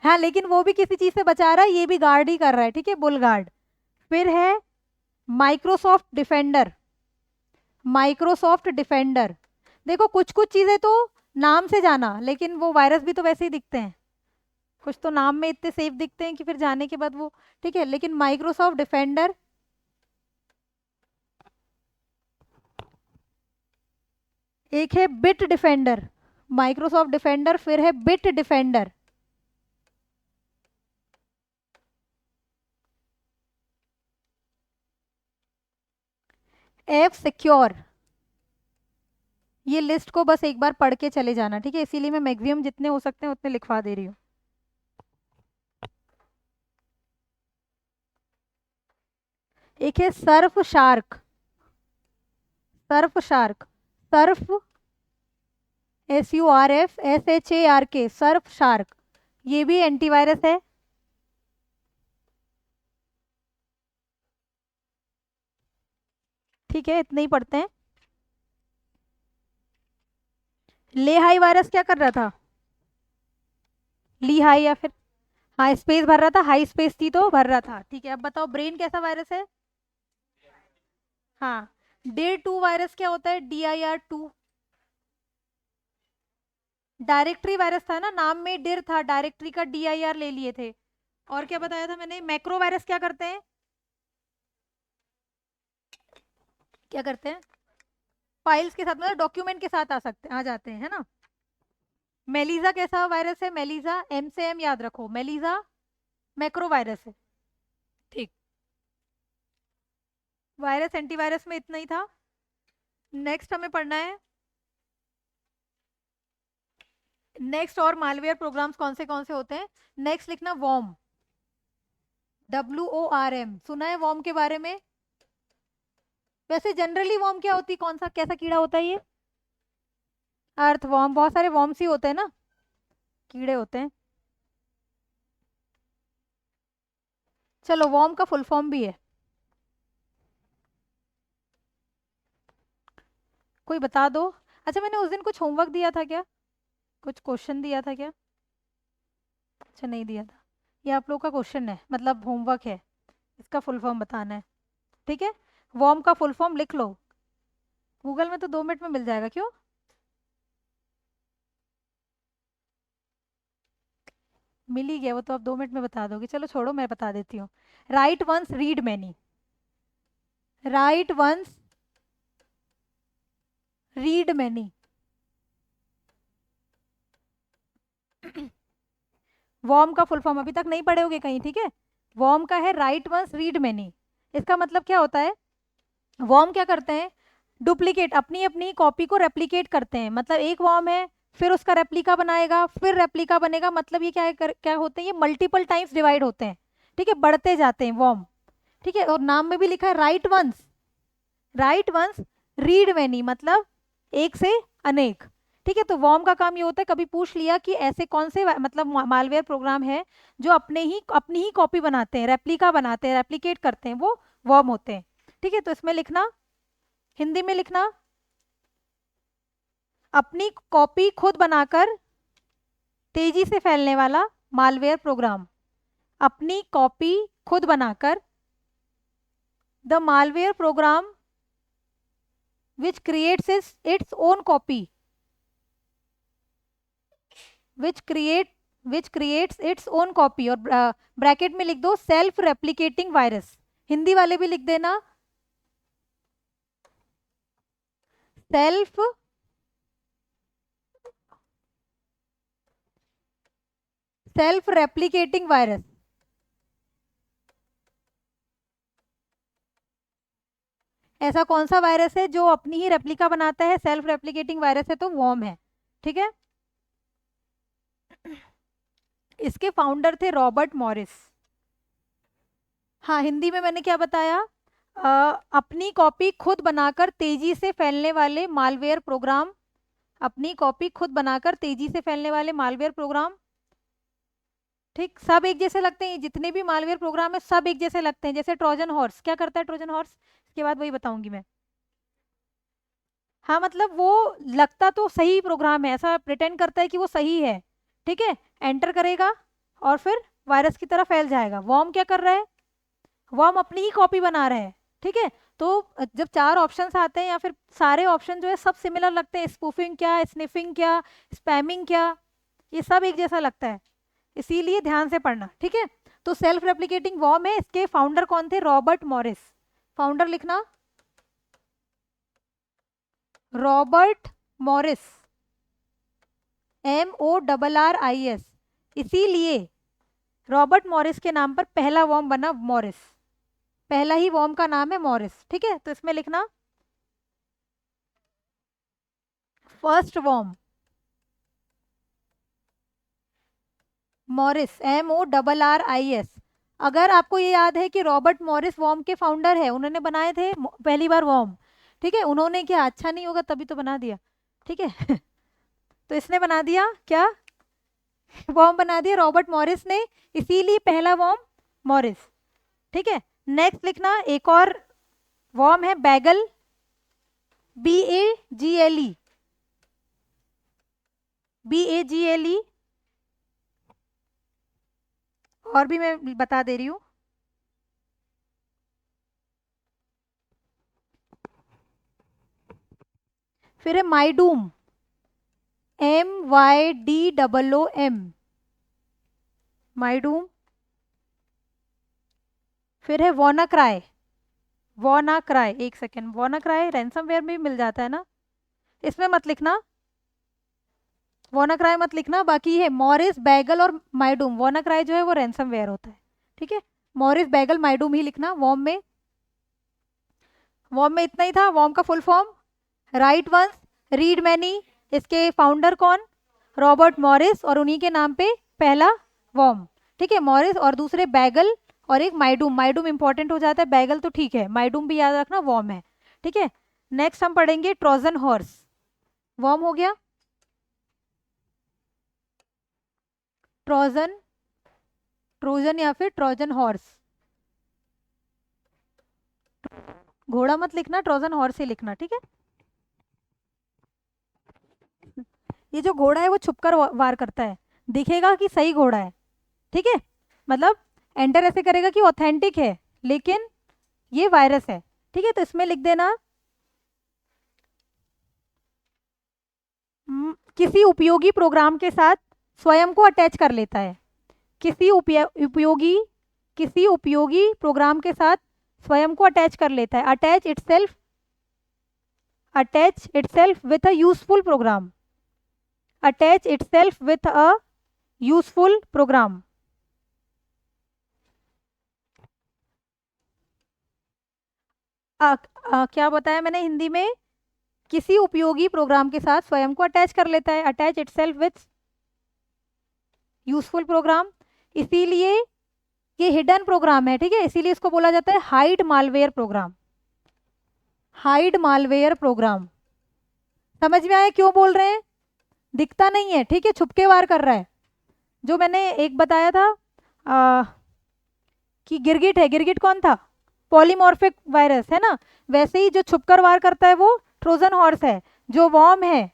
हाँ लेकिन वो भी किसी चीज से बचा रहा है, ये भी गार्ड ही कर रहा है, ठीक है, बुलगार्ड। फिर है माइक्रोसॉफ्ट डिफेंडर, माइक्रोसॉफ्ट डिफेंडर। देखो कुछ कुछ चीजें तो नाम से जाना, लेकिन वो वायरस भी तो वैसे ही दिखते हैं, कुछ तो नाम में इतने सेफ दिखते हैं कि फिर जाने के बाद वो, ठीक है, लेकिन माइक्रोसॉफ्ट डिफेंडर। एक है बिट डिफेंडर, माइक्रोसॉफ्ट डिफेंडर, फिर है बिट डिफेंडर। F secure. ये लिस्ट को बस एक बार पढ़ के चले जाना, ठीक है, इसीलिए मैं मैक्सिमम जितने हो सकते हैं उतने लिखवा दे रही हूँ। एक है Surf shark, Surf shark, Surf SURF SHARK, Surf shark, ये भी एंटीवायरस है। ठीक है, इतने ही पढ़ते हैं। ले हाई वायरस क्या कर रहा था? ली हाई या फिर, हाँ स्पेस भर रहा था, हाई स्पेस थी तो भर रहा था, ठीक है। अब बताओ ब्रेन कैसा वायरस है? हाँ, DIR2 वायरस क्या होता है? DIR2 डायरेक्टरी वायरस था ना, नाम में डिर था, डायरेक्टरी का DIR ले लिए थे। और क्या बताया था मैंने? मैक्रो वायरस क्या करते हैं? क्या करते हैं? फाइल्स के साथ, मतलब डॉक्यूमेंट के साथ आ सकते, आ जाते हैं, है ना। मेलीजा कैसा वायरस है? मेलीजा, M से M याद रखो, मेलीजा मैक्रो वायरस है। ठीक, वायरस एंटीवायरस में इतना ही था। नेक्स्ट हमें पढ़ना है, नेक्स्ट और मालवेयर प्रोग्राम्स कौन से होते हैं। नेक्स्ट लिखना वॉर्म, WORM, सुना है वॉर्म के बारे में? वैसे जनरली वॉर्म क्या होती है, कौन सा कैसा कीड़ा होता है ये? अर्थ वॉर्म, बहुत सारे वॉर्म्स ही होते हैं ना, कीड़े होते हैं। चलो वॉर्म का फुल फॉर्म भी है, कोई बता दो। अच्छा मैंने उस दिन कुछ होमवर्क दिया था क्या, कुछ क्वेश्चन दिया था क्या? अच्छा नहीं दिया था, ये आप लोग का क्वेश्चन है, मतलब होमवर्क है, इसका फुल फॉर्म बताना है, ठीक है। वॉर्म का फुल फॉर्म लिख लो, गूगल में तो 2 मिनट में मिल जाएगा, क्यों? मिल ही गया वो तो, आप 2 मिनट में बता दोगे, चलो छोड़ो मैं बता देती हूँ। Write once read many, write once read many. Worm का फुल फॉर्म अभी तक नहीं पढ़े होगे कहीं, ठीक है। वॉर्म का है राइट वंस रीड मेनी। इसका मतलब क्या होता है, वॉर्म क्या करते हैं, डुप्लीकेट, अपनी अपनी कॉपी को रेप्लिकेट करते हैं। मतलब एक वॉर्म है, फिर उसका रेप्लिका बनाएगा, फिर रेप्लिका बनेगा। मतलब ये क्या होते हैं, ये मल्टीपल टाइम्स डिवाइड होते हैं, ठीक है, बढ़ते जाते हैं वॉर्म, ठीक है। और नाम में भी लिखा है write once, write once read many, मतलब एक से अनेक, ठीक है। तो वॉर्म का काम ये होता है, कभी पूछ लिया कि ऐसे कौन से मतलब मालवेयर प्रोग्राम है जो अपनी ही कॉपी बनाते हैं, रेप्लिका बनाते हैं, रेप्लिकेट करते हैं, वो वॉर्म होते हैं, ठीक है। तो इसमें लिखना, हिंदी में लिखना, अपनी कॉपी खुद बनाकर तेजी से फैलने वाला मालवेयर प्रोग्राम। अपनी कॉपी खुद बनाकर, the malware program which creates its own copy, which creates its own copy, और ब्रैकेट में लिख दो सेल्फ रेप्लिकेटिंग वायरस। हिंदी वाले भी लिख देना सेल्फ सेल्फ रेप्लिकेटिंग वायरस। ऐसा कौन सा वायरस है जो अपनी ही रेप्लिका बनाता है, सेल्फ रेप्लिकेटिंग वायरस है, तो वॉर्म है, ठीक है। इसके फाउंडर थे रॉबर्ट मॉरिस। हाँ, हिंदी में मैंने क्या बताया, अपनी कॉपी खुद बनाकर तेजी से फैलने वाले मालवेयर प्रोग्राम, अपनी कॉपी खुद बनाकर तेजी से फैलने वाले मालवेयर प्रोग्राम, ठीक। सब एक जैसे लगते हैं, जितने भी मालवेयर प्रोग्राम है सब एक जैसे लगते हैं। जैसे ट्रोजन हॉर्स, क्या करता है ट्रोजन हॉर्स, इसके बाद वही बताऊंगी मैं। हाँ, मतलब वो लगता तो सही प्रोग्राम है, ऐसा प्रिटेंड करता है कि वो सही है, ठीक है। एंटर करेगा और फिर वायरस की तरह फैल जाएगा। वॉर्म क्या कर रहा है, वॉर्म अपनी ही कॉपी बना रहा है, ठीक है। तो जब चार ऑप्शंस आते हैं या फिर सारे ऑप्शन जो है सब सिमिलर लगते हैं, स्पूफिंग क्या, स्निफिंग क्या, स्पैमिंग क्या, ये सब एक जैसा लगता है, इसीलिए ध्यान से पढ़ना, ठीक है। तो सेल्फ रेप्लिकेटिंग वॉर्म है, इसके फाउंडर कौन थे, रॉबर्ट मॉरिस। फाउंडर लिखना रॉबर्ट मॉरिस, MORRIS। इसीलिए रॉबर्ट मॉरिस के नाम पर पहला वॉर्म बना मॉरिस, पहला ही वॉर्म का नाम है मॉरिस, ठीक है। तो इसमें लिखना फर्स्ट वॉर्म मॉरिस, MORRIS। अगर आपको ये याद है कि रॉबर्ट मॉरिस वॉर्म के फाउंडर है, उन्होंने बनाए थे पहली बार वॉर्म, ठीक है। उन्होंने क्या, अच्छा नहीं होगा तभी तो बना दिया, ठीक है। तो इसने बना दिया क्या, वॉर्म बना दिया रॉबर्ट मॉरिस ने, इसीलिए पहला वॉर्म मॉरिस, ठीक है। नेक्स्ट लिखना एक और वॉर्म है बैगल, BAGLE, BAGLE। और भी मैं बता दे रही हूँ, फिर है माइडूम, MYDOOM, माइडूम। फिर है वॉनाक्राई, वॉनाक्राई, एक सेकेंड, वॉनाक्राई रैंसमवेयर में भी मिल जाता है ना, इसमें मत लिखना, वॉनाक्राई मत लिखना। बाकी है मॉरिस, बैगल और माइडूम। वॉनाक्राई जो है वो रैंसमवेयर होता है, ठीक है। मॉरिस, बैगल, माइडूम ही लिखना वॉर्म में। वॉर्म में इतना ही था। वॉर्म का full form write once read many. इसके फाउंडर कौन, रॉबर्ट मॉरिस, और उन्हीं के नाम पे पहला वॉर्म, ठीक है, मॉरिस। और दूसरे बैगल और एक माइडूम। माइडूम इंपॉर्टेंट हो जाता है, बैगल तो ठीक है, माइडूम भी याद रखना, वॉर्म है, ठीक है। नेक्स्ट हम पढ़ेंगे ट्रोजन हॉर्स। वॉर्म हो गया, ट्रोजन, ट्रोजन या फिर ट्रोजन हॉर्स। घोड़ा मत लिखना, ट्रोजन हॉर्स ही लिखना, ठीक है। ये जो घोड़ा है वो छुपकर वार करता है, दिखेगा कि सही घोड़ा है, ठीक है। मतलब एंटर ऐसे करेगा कि ऑथेंटिक है, लेकिन ये वायरस है, ठीक है। तो इसमें लिख देना किसी उपयोगी प्रोग्राम के साथ स्वयं को अटैच कर लेता है। किसी उपयोगी, किसी उपयोगी प्रोग्राम के साथ स्वयं को अटैच कर लेता है। Attach itself with a useful program, attach itself with a useful program. क्या बताया मैंने हिंदी में? किसी उपयोगी प्रोग्राम के साथ स्वयं को अटैच कर लेता है, attach itself with useful program. इसीलिए ये हिडन प्रोग्राम है, ठीक है, इसीलिए इसको बोला जाता है hide malware program. Hide malware program, समझ में आया क्यों बोल रहे हैं? दिखता नहीं है, ठीक है, छुपके वार कर रहा है। जो मैंने एक बताया था आ, कि गिरगिट है, गिरगिट कौन था? पॉलीमॉर्फिक वायरस है ना। वैसे ही जो छुपकर वार करता है वो ट्रोजन हॉर्स है। जो वॉर्म है,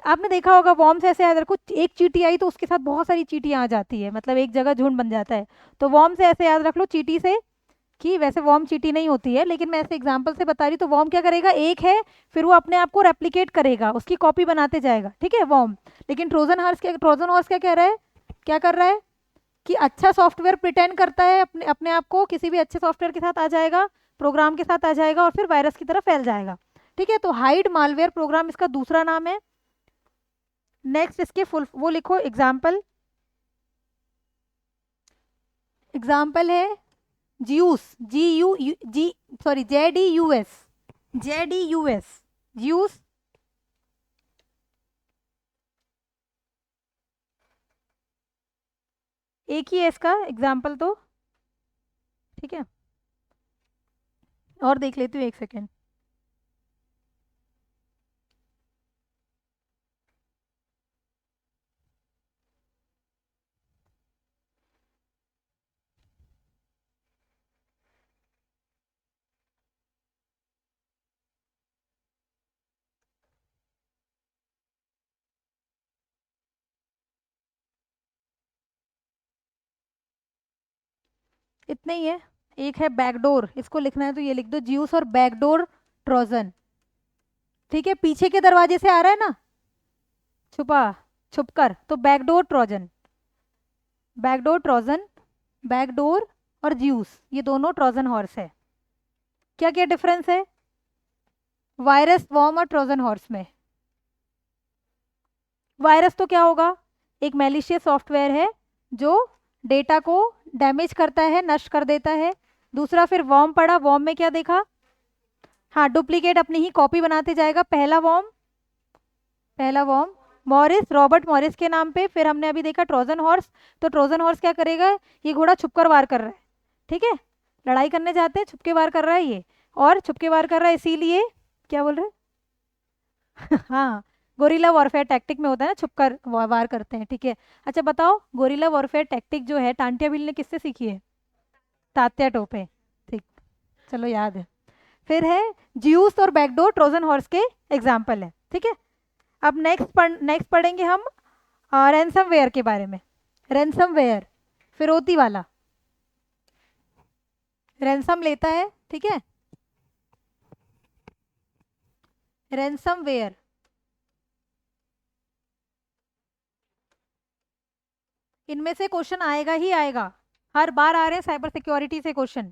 आपने देखा होगा वॉर्म से ऐसे याद रखो, एक चींटी आई तो उसके साथ बहुत सारी चींटियां आ जाती है, मतलब एक जगह झुंड बन जाता है। तो वॉर्म से ऐसे याद रख लो चींटी से, कि वैसे वॉर्म चींटी नहीं होती है, लेकिन मैं ऐसे एग्जांपल से बता रही, तो वॉर्म क्या करेगा, एक है, फिर वो अपने आप को रेप्लिकेट करेगा, उसकी कॉपी बनाते जाएगा, ठीक है, वॉर्म। लेकिन ट्रोजन हॉर्स क्या कह रहा है, क्या कर रहा है कि अच्छा सॉफ्टवेयर प्रिटेंड करता है, अपने अपने आप को किसी भी अच्छे सॉफ्टवेयर के साथ आ जाएगा, प्रोग्राम के साथ आ जाएगा और फिर वायरस की तरह फैल जाएगा, ठीक है। तो हाइड मालवेयर प्रोग्राम इसका दूसरा नाम है। नेक्स्ट इसके फुल वो लिखो एग्जाम्पल। एग्जाम्पल है Zeus, G U G, sorry JDUS, JDUS, Zeus. एक ही है इसका एग्जाम्पल तो, ठीक है, और देख लेती हूँ एक सेकेंड। इतने ही है। एक है बैकडोर, इसको लिखना है तो ये लिख दो, ज्यूस और बैकडोर ट्रोजन, ठीक है, पीछे के दरवाजे से आ रहा है ना, छुपा, छुपकर, तो backdoor Trojan, backdoor Trojan, backdoor और ज्यूस, ये दोनों ट्रोजन हॉर्स है। क्या क्या डिफरेंस है वायरस, वॉर्म और ट्रोजन हॉर्स में? वायरस तो क्या होगा, एक मैलिशियस सॉफ्टवेयर है जो डेटा को डैमेज करता है, नष्ट कर देता है। दूसरा फिर वॉर्म पढ़ा, वॉर्म में क्या देखा, हाँ, डुप्लीकेट अपनी ही कॉपी बनाते जाएगा। पहला वॉर्म, पहला वॉर्म मॉरिस, रॉबर्ट मॉरिस के नाम पे। फिर हमने अभी देखा ट्रोजन हॉर्स, तो ट्रोजन हॉर्स क्या करेगा, ये घोड़ा छुपकर वार कर रहा है, ठीक है, लड़ाई करने जाते हैं छुपके वार कर रहा है ये, और छुपके वार कर रहा है इसीलिए, क्या बोल रहे हैं हाँ, गोरिल्ला वॉरफेयर टैक्टिक में होता है ना, छुपकर वार करते हैं, ठीक है। अच्छा बताओ, गोरिल्ला वॉरफेयर टैक्टिक जो है टांटिया भील ने किससे सीखी है? तात्या टोपे, ठीक, चलो याद है। फिर है ज्यूस और बैकडोर ट्रोजन हॉर्स के एग्जाम्पल है, ठीक है। अब नेक्स्ट पढ़ेंगे हम रैंसमवेयर के बारे में। रैंसमवेयर, फिरौती वाला, रैंसम लेता है, ठीक है, रैंसमवेयर। इनमें से क्वेश्चन आएगा ही आएगा, हर बार आ रहे हैं साइबर सिक्योरिटी से क्वेश्चन।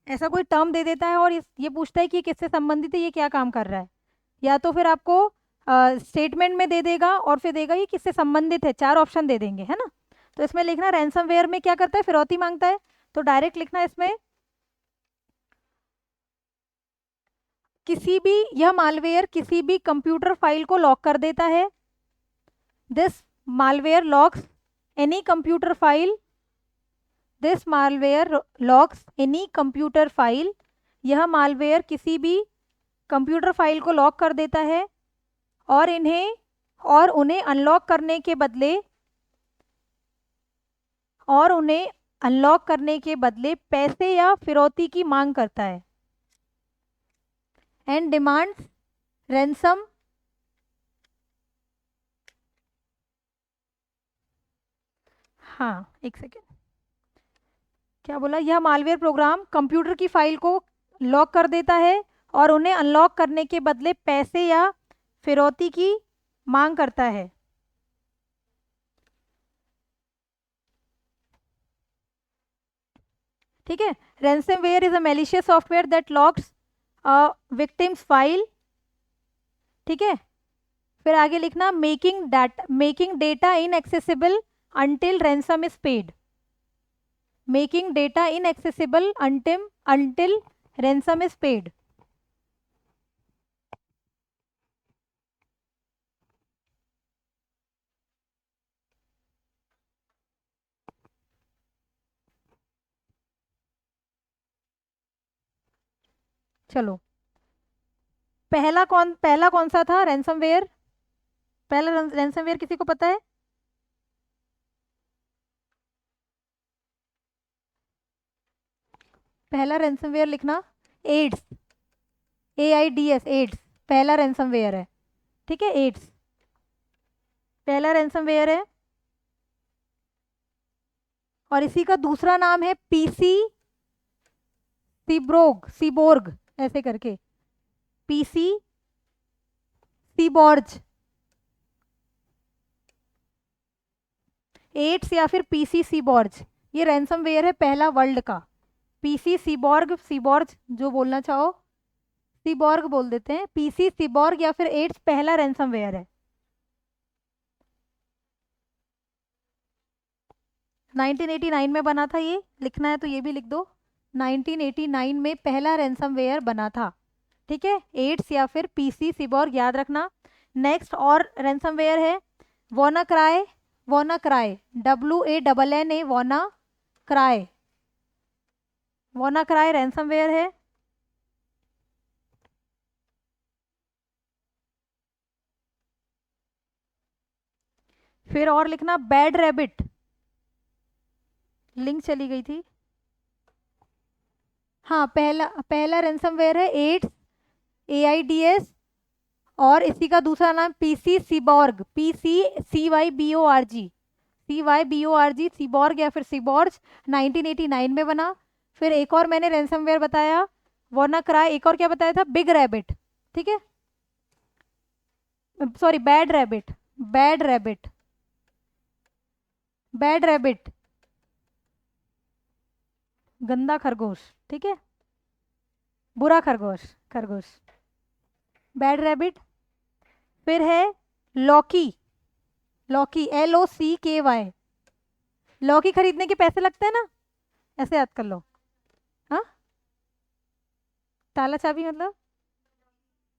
ऐसा कोई टर्म दे देता है और ये पूछता है कि ये किससे संबंधित है, ये क्या काम कर रहा है, या तो फिर आपको स्टेटमेंट में दे देगा और फिर देगा ये किससे संबंधित है, चार ऑप्शन दे देंगे, है ना। तो इसमें लिखना रैंसमवेयर में क्या करता है, फिरौती मांगता है, तो डायरेक्ट लिखना इसमें, किसी भी, यह मालवेयर किसी भी कंप्यूटर फाइल को लॉक कर देता है। This malware locks any computer file, this malware locks any computer file, यह मालवेयर किसी भी कंप्यूटर फाइल को लॉक कर देता है और उन्हें अनलॉक करने के बदले, और उन्हें अनलॉक करने के बदले पैसे या फिरौती की मांग करता है, एंड डिमांड्स रैंसम, हाँ एक सेकेंड, क्या बोला, यह मालवेयर प्रोग्राम कंप्यूटर की फाइल को लॉक कर देता है और उन्हें अनलॉक करने के बदले पैसे या फिरौती की मांग करता है। ठीक है, ransomware is a malicious software that locks a victims file, ठीक है। फिर आगे लिखना making data in accessible until ransom is paid, making data inaccessible until ransom is paid. चलो, पहला कौन सा था रैंसमवेयर? पहला रैंसमवेयर किसी को पता है? पहला रैंसमवेयर लिखना, एड्स, AIDS, एड्स पहला रैंसमवेयर है। ठीक है, एड्स पहला रैंसमवेयर है। और इसी का दूसरा नाम है पीसी सीबोर्ग ऐसे करके, पीसी सीबॉर्ज, एड्स या फिर पीसी सीबॉर्ज, ये रैंसमवेयर है पहला वर्ल्ड का। पीसी सीबॉर्ज जो बोलना चाहो, सीबॉर्ग बोल देते हैं, पीसी सीबॉर्ग या फिर एड्स पहला रैंसमवेयर है। 1989 में बना था, ये लिखना है तो ये भी लिख दो, 1989 में पहला रैंसमवेयर बना था। ठीक है, एड्स या फिर पीसी सीबॉर्ग याद रखना। नेक्स्ट और रैंसमवेयर है WannaCry, WANNA, WannaCry रैंसमवेयर है। फिर और लिखना बैड रैबिट, लिंक चली गई थी। हाँ, पहला रैंसमवेयर है एड्स, AIDS, और इसी का दूसरा नाम पीसी सीबॉर्ग, सीबॉर्ग या फिर सीबॉर्ज, 1989 में बना। फिर एक और मैंने रैंसमवेयर बताया WannaCry, एक और क्या बताया था, बिग रैबिट। ठीक है, सॉरी बैड रैबिट, गंदा खरगोश। ठीक है, बुरा खरगोश, बैड रैबिट। फिर है लॉकी, LOCKY, लॉकी खरीदने के पैसे लगते हैं ना, ऐसे याद कर लो। हाँ, ताला चाबी मतलब,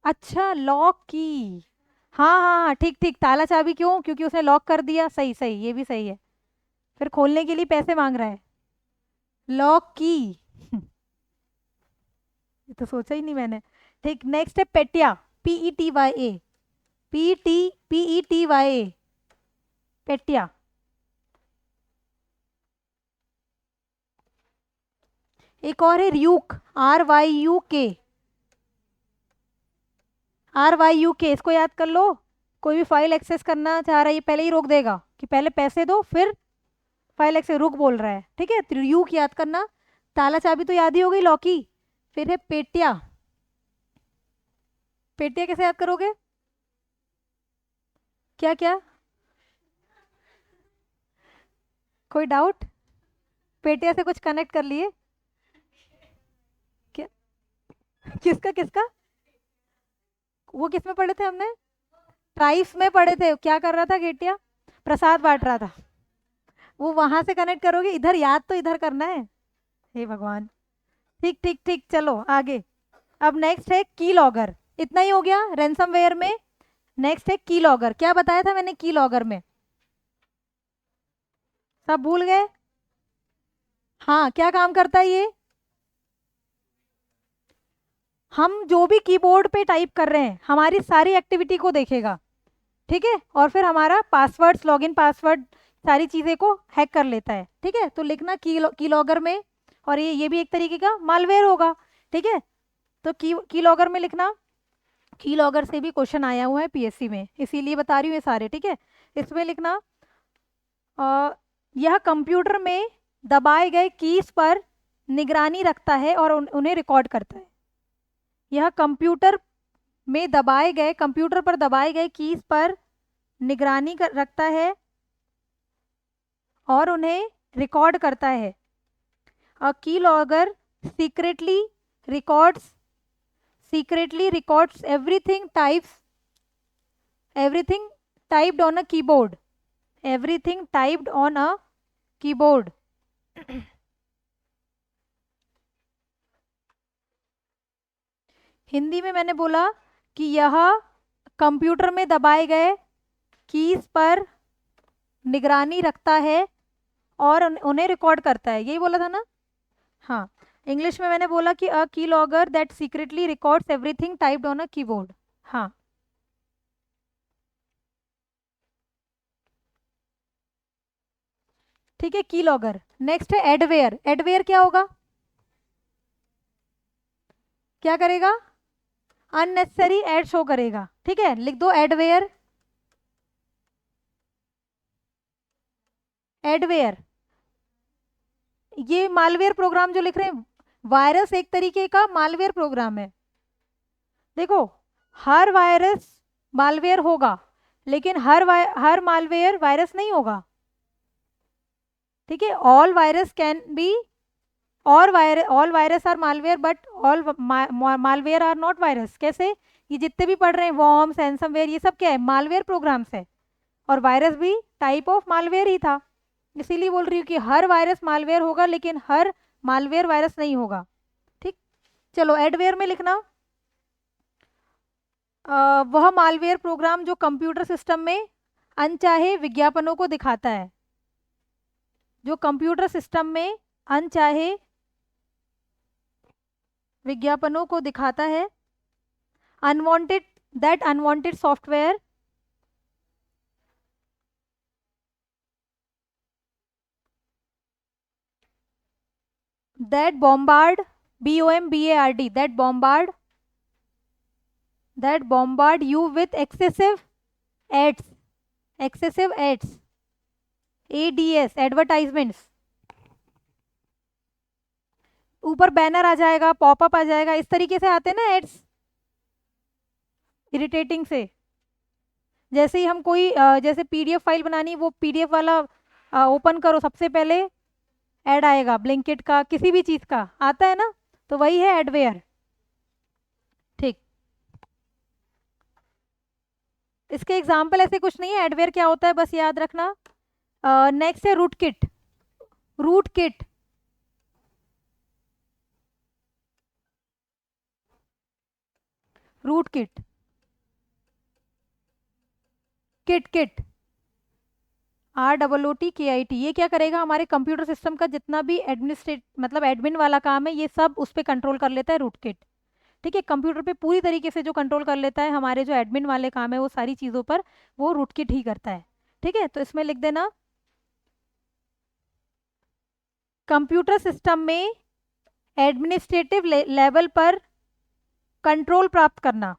अच्छा लॉक की, हाँ हाँ हाँ, ठीक ठीक, ताला चाबी क्यों, क्योंकि उसने लॉक कर दिया, सही सही, ये भी सही है। फिर खोलने के लिए पैसे मांग रहा है, लॉक की। ये तो सोचा ही नहीं मैंने। ठीक, नेक्स्ट है पेटिया, PETYA, PETYA, पेटिया। एक और है RYUK, RYUK, इसको याद कर लो। कोई भी फाइल एक्सेस करना चाह रहा है, ये पहले ही रोक देगा कि पहले पैसे दो फिर फाइल एक्सेस, रुक बोल रहा है। ठीक है, तो RYUK याद करना। ताला चाबी तो याद ही हो गई, लॉकी। फिर है पेटिया, पेटिया कैसे याद करोगे? क्या क्या, कोई डाउट? पेटिया से कुछ कनेक्ट कर लिए क्या? किसका किसका? वो किस में पढ़े थे हमने? ट्राइब्स में पढ़े थे। क्या कर रहा था गेटिया? प्रसाद बांट रहा था। वो वहां से कनेक्ट करोगे, इधर याद तो इधर करना है, हे भगवान। ठीक ठीक ठीक, चलो आगे। अब नेक्स्ट है की लॉगर, इतना ही हो गया रैंसमवेयर में। नेक्स्ट है की लॉगर, क्या बताया था मैंने की लॉगर में? सब भूल गए? हाँ, क्या काम करता है ये? हम जो भी कीबोर्ड पे टाइप कर रहे हैं, हमारी सारी एक्टिविटी को देखेगा। ठीक है, और फिर हमारा पासवर्ड्स, लॉगिन पासवर्ड, सारी चीज़ें को हैक कर लेता है। ठीक है, तो लिखना की लॉगर में। और ये भी एक तरीके का मालवेयर होगा। ठीक है, तो की लॉगर में लिखना, की लॉगर से भी क्वेश्चन आया हुआ है PSC में, इसीलिए बता रही हूँ ये सारे। ठीक है, इसमें लिखना यह कंप्यूटर में दबाए गए कीज पर निगरानी रखता है और उन्हें रिकॉर्ड करता है। यह कंप्यूटर पर दबाए गए कीज पर निगरानी रखता है और उन्हें रिकॉर्ड करता है। अ की logger secretly records everything typed on a keyboard, everything typed on a keyboard. Hindi में मैंने बोला कि यह कंप्यूटर में दबाए गए कीज पर निगरानी रखता है और उन्हें रिकॉर्ड करता है, यही बोला था ना। हाँ, इंग्लिश में मैंने बोला कि अ की logger that secretly records everything typed on a keyboard. हाँ, ठीक है, की लॉगर। नेक्स्ट है एडवेयर। एडवेयर क्या होगा, क्या करेगा, अननेसेसरी एड शो करेगा। ठीक है, लिख दो एडवेयर। एडवेयर ये मालवेयर प्रोग्राम जो लिख रहे हैं, वायरस एक तरीके का मालवेयर प्रोग्राम है। देखो, हर वायरस मालवेयर होगा, लेकिन हर मालवेयर वायरस नहीं होगा। ठीक है, all virus can be, all virus are malware but all malware are not virus. कैसे, ये जितने भी पढ़ रहे हैं वॉर्म्स, रैंसमवेयर, ये सब क्या है, मालवेयर प्रोग्राम्स है। और वायरस भी टाइप ऑफ मालवेयर ही था, इसीलिए बोल रही हूँ कि हर वायरस मालवेयर होगा लेकिन हर मालवेयर वायरस नहीं होगा। ठीक, चलो एडवेयर में लिखना, वह मालवेयर प्रोग्राम जो कंप्यूटर सिस्टम में अनचाहे विज्ञापनों को दिखाता है। जो कंप्यूटर सिस्टम में अनचाहे विज्ञापनों को दिखाता है। Unwanted, that unwanted software that bombard, bombard, that bombard you with ads, excessive ads, ads, advertisements। ऊपर बैनर आ जाएगा, पॉपअप आ जाएगा, इस तरीके से आते हैं ना एड्स, इरिटेटिंग से। जैसे ही हम कोई जैसे पीडीएफ फाइल बनानी, वो पीडीएफ वाला ओपन करो, सबसे पहले ऐड आएगा, ब्लिंकिट का, किसी भी चीज का आता है ना, तो वही है एडवेयर। ठीक, इसके एग्जाम्पल ऐसे कुछ नहीं है, एडवेयर क्या होता है बस याद रखना। नेक्स्ट है rootkit. Rootkit, rootkit, kit kit, ROOTKIT। ये क्या करेगा, हमारे कंप्यूटर सिस्टम का जितना भी एडमिनिस्ट्रेट मतलब एडमिन वाला काम है, ये सब उस पर कंट्रोल कर लेता है रूट किट। ठीक है, कंप्यूटर पे पूरी तरीके से जो कंट्रोल कर लेता है, हमारे जो एडमिन वाले काम है वो सारी चीज़ों पर वो रूट किट ही करता है। ठीक है, तो इसमें लिख देना, कंप्यूटर सिस्टम में एडमिनिस्ट्रेटिव लेवल पर कंट्रोल प्राप्त करना।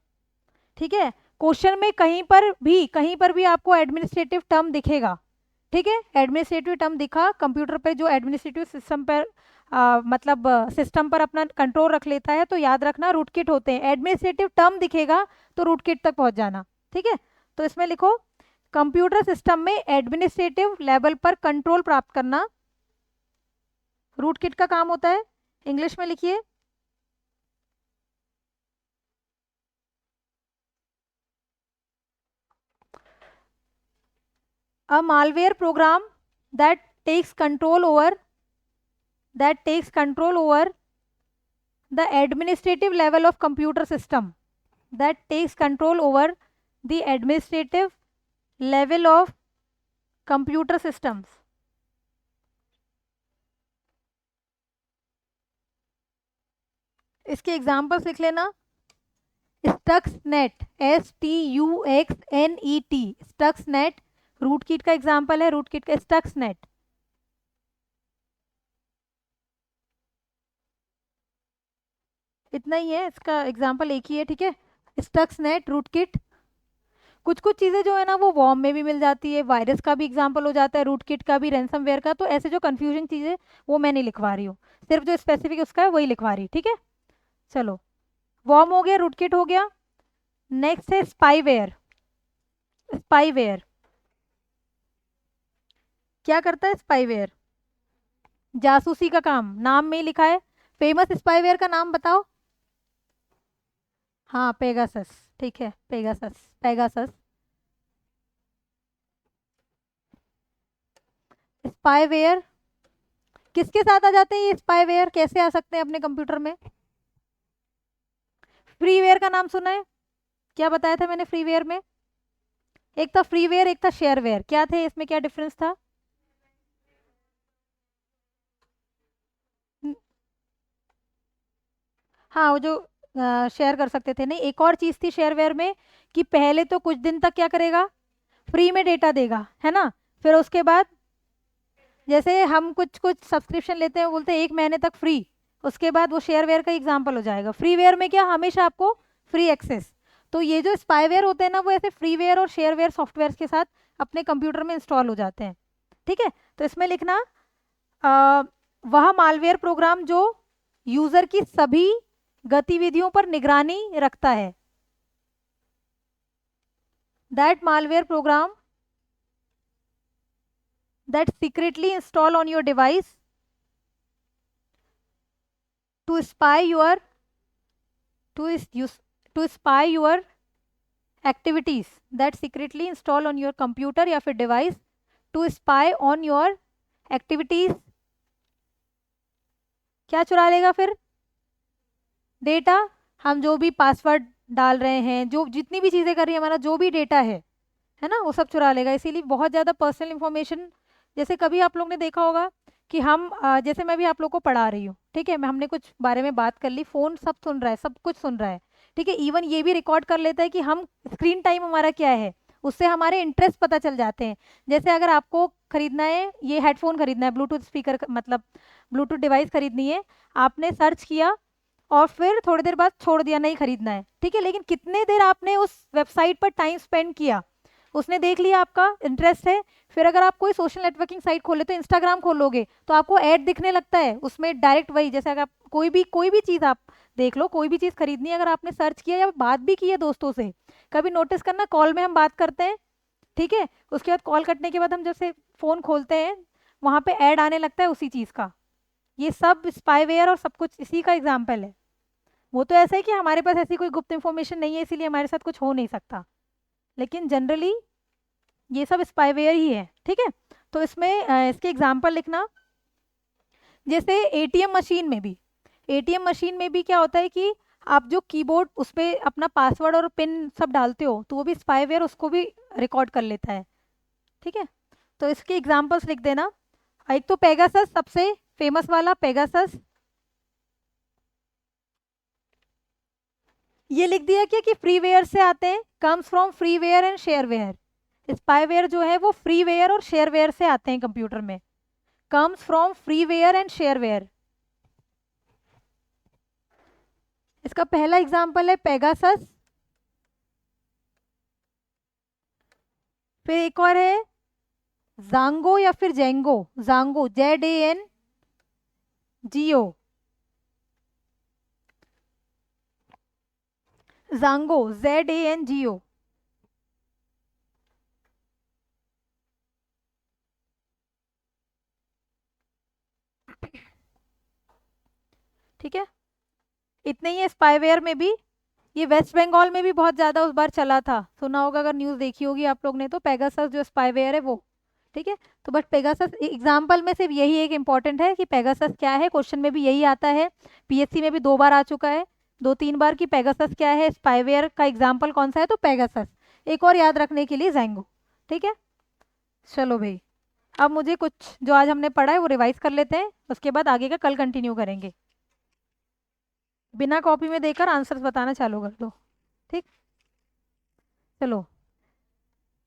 ठीक है, क्वेश्चन में कहीं पर भी आपको एडमिनिस्ट्रेटिव टर्म दिखेगा। ठीक है, एडमिनिस्ट्रेटिव टर्म दिखा, कंप्यूटर पे जो एडमिनिस्ट्रेटिव सिस्टम पर मतलब सिस्टम पर अपना कंट्रोल रख लेता है, तो याद रखना रूटकिट होते हैं। एडमिनिस्ट्रेटिव टर्म दिखेगा तो रूटकिट तक पहुंच जाना। ठीक है, तो इसमें लिखो, कंप्यूटर सिस्टम में एडमिनिस्ट्रेटिव लेवल पर कंट्रोल प्राप्त करना रूटकिट का काम होता है। इंग्लिश में लिखिए, a malware program that takes control over the administrative level of computer system, that takes control over the administrative level of computer systems। इसके एग्जाम्पल्स लिख लेना, स्टक्सनेट, STUXNET, स्टक्सनेट रूटकिट का एग्जाम्पल है, रूटकिट का Stuxnet. इतना ही है, इसका example एक ही है। ठीक है, स्टक्सनेट रूटकिट। कुछ कुछ चीज़ें जो है ना वो वॉर्म में भी मिल जाती है, वायरस का भी एग्जाम्पल हो जाता है, रूटकिट का भी, रैंसमवेयर का। तो ऐसे जो कंफ्यूजिंग चीज़ें वो मैं नहीं लिखवा रही हूँ, सिर्फ जो स्पेसिफिक उसका है वही लिखवा रही। ठीक है, चलो, वॉर्म हो गया, रूटकिट हो गया। नेक्स्ट है स्पाईवेयर। स्पाईवेयर क्या करता है, स्पाईवेयर जासूसी का काम, नाम में ही लिखा है। फेमस स्पाईवेयर का नाम बताओ। हाँ, पेगासस। ठीक है, पेगासस, पेगासस। स्पाईवेयर किसके साथ आ जाते हैं? ये स्पाईवेयर कैसे आ सकते हैं अपने कंप्यूटर में? फ्रीवेयर का नाम सुना है? क्या बताया था मैंने फ्रीवेयर में? एक था फ्रीवेयर, एक था शेयरवेयर। क्या थे इसमें, क्या डिफरेंस था? हाँ, वो जो शेयर कर सकते थे। नहीं, एक और चीज थी शेयरवेयर में कि पहले तो कुछ दिन तक क्या करेगा, फ्री में डेटा देगा, है ना। फिर उसके बाद जैसे हम कुछ कुछ सब्सक्रिप्शन लेते हैं, वो बोलते हैं 1 महीने तक फ्री, उसके बाद वो शेयरवेयर का एग्जाम्पल हो जाएगा। फ्रीवेयर में क्या, हमेशा आपको फ्री एक्सेस। तो ये जो स्पाईवेयर होते हैं ना, वो ऐसे फ्रीवेयर और शेयरवेयर सॉफ्टवेयर के साथ अपने कंप्यूटर में इंस्टॉल हो जाते हैं। ठीक है, तो इसमें लिखना वह मालवेयर प्रोग्राम जो यूजर की सभी गतिविधियों पर निगरानी रखता है। That malware program that secretly install on your device to spy your to is use to spy your activities, that secretly install on your computer या फिर device to spy on your activities। क्या चुरा लेगा फिर? Data. हम जो भी password डाल रहे हैं, जो जितनी भी चीजें कर रही है, हमारा जो भी डेटा है ना, वो सब चुरा लेगा। इसीलिए बहुत ज़्यादा पर्सनल इंफॉर्मेशन, जैसे कभी आप लोग ने देखा होगा कि हम जैसे मैं भी आप लोग को पढ़ा रही हूँ, ठीक है, मैं हमने कुछ बारे में बात कर ली, फ़ोन सब सुन रहा है, सब कुछ सुन रहा है, ठीक है, इवन ये भी रिकॉर्ड कर लेता है कि हम स्क्रीन टाइम हमारा क्या है, उससे हमारे इंटरेस्ट पता चल जाते हैं। जैसे अगर आपको खरीदना है, ये हेडफोन खरीदना है, ब्लूटूथ स्पीकर मतलब ब्लूटूथ डिवाइस खरीदनी है, आपने सर्च किया और फिर थोड़ी देर बाद छोड़ दिया, नहीं खरीदना है, ठीक है, लेकिन कितने देर आपने उस वेबसाइट पर टाइम स्पेंड किया, उसने देख लिया आपका इंटरेस्ट है। फिर अगर आप कोई सोशल नेटवर्किंग साइट खोले, तो इंस्टाग्राम खोलोगे तो आपको ऐड दिखने लगता है उसमें डायरेक्ट, वही जैसे अगर आप कोई भी चीज़ आप देख लो, कोई भी चीज़ खरीदनी है, अगर आपने सर्च किया या बात भी की है दोस्तों से, कभी नोटिस करना, कॉल में हम बात करते हैं, ठीक है, उसके बाद कॉल कटने के बाद हम जैसे फ़ोन खोलते हैं, वहाँ पे ऐड आने लगता है उसी चीज़ का। ये सब स्पाईवेयर और सब कुछ इसी का एग्जाम्पल है। वो तो ऐसा है कि हमारे पास ऐसी कोई गुप्त इंफॉर्मेशन नहीं है, इसीलिए हमारे साथ कुछ हो नहीं सकता, लेकिन जनरली ये सब स्पाईवेयर ही है। ठीक है, तो इसमें इसके एग्जाम्पल लिखना। जैसे एटीएम मशीन में भी क्या होता है कि आप जो कीबोर्ड उस पर अपना पासवर्ड और पिन सब डालते हो, तो वो भी स्पाईवेयर उसको भी रिकॉर्ड कर लेता है। ठीक है, तो इसके एग्जाम्पल्स लिख देना। एक तो पेगासस, सबसे फेमस वाला पेगासस, ये लिख दिया क्या कि फ्रीवेयर से आते हैं, comes from freeware and shareware. Spyware जो है वो फ्रीवेयर और शेयरवेयर से आते हैं कंप्यूटर में, comes from freeware and shareware. इसका पहला एग्जांपल है पेगासस। फिर एक और है जांगो या फिर जेंगो, जांगो ZANGO, जांगो ZANGO। ठीक है, इतने ही है स्पाईवेयर में भी। ये वेस्ट बंगाल में भी बहुत ज्यादा उस बार चला था, सुना होगा अगर न्यूज देखी होगी आप लोग ने, तो पेगासस जो स्पाईवेयर है वो। ठीक है, तो बट पेगासस एग्जाम्पल में सिर्फ यही एक इंपॉर्टेंट है कि पेगासस क्या है, क्वेश्चन में भी यही आता है, पीएससी में भी 2 बार आ चुका है, 2-3 बार की पेगासस क्या है, स्पाईवेयर का एग्जाम्पल कौन सा है, तो पेगासस। एक और याद रखने के लिए जैंगो। ठीक है, चलो भाई, अब मुझे कुछ जो आज हमने पढ़ा है वो रिवाइज कर लेते हैं, उसके बाद आगे का कल कंटिन्यू करेंगे। बिना कॉपी में देकर आंसर्स बताना चालू कर दो। ठीक, चलो,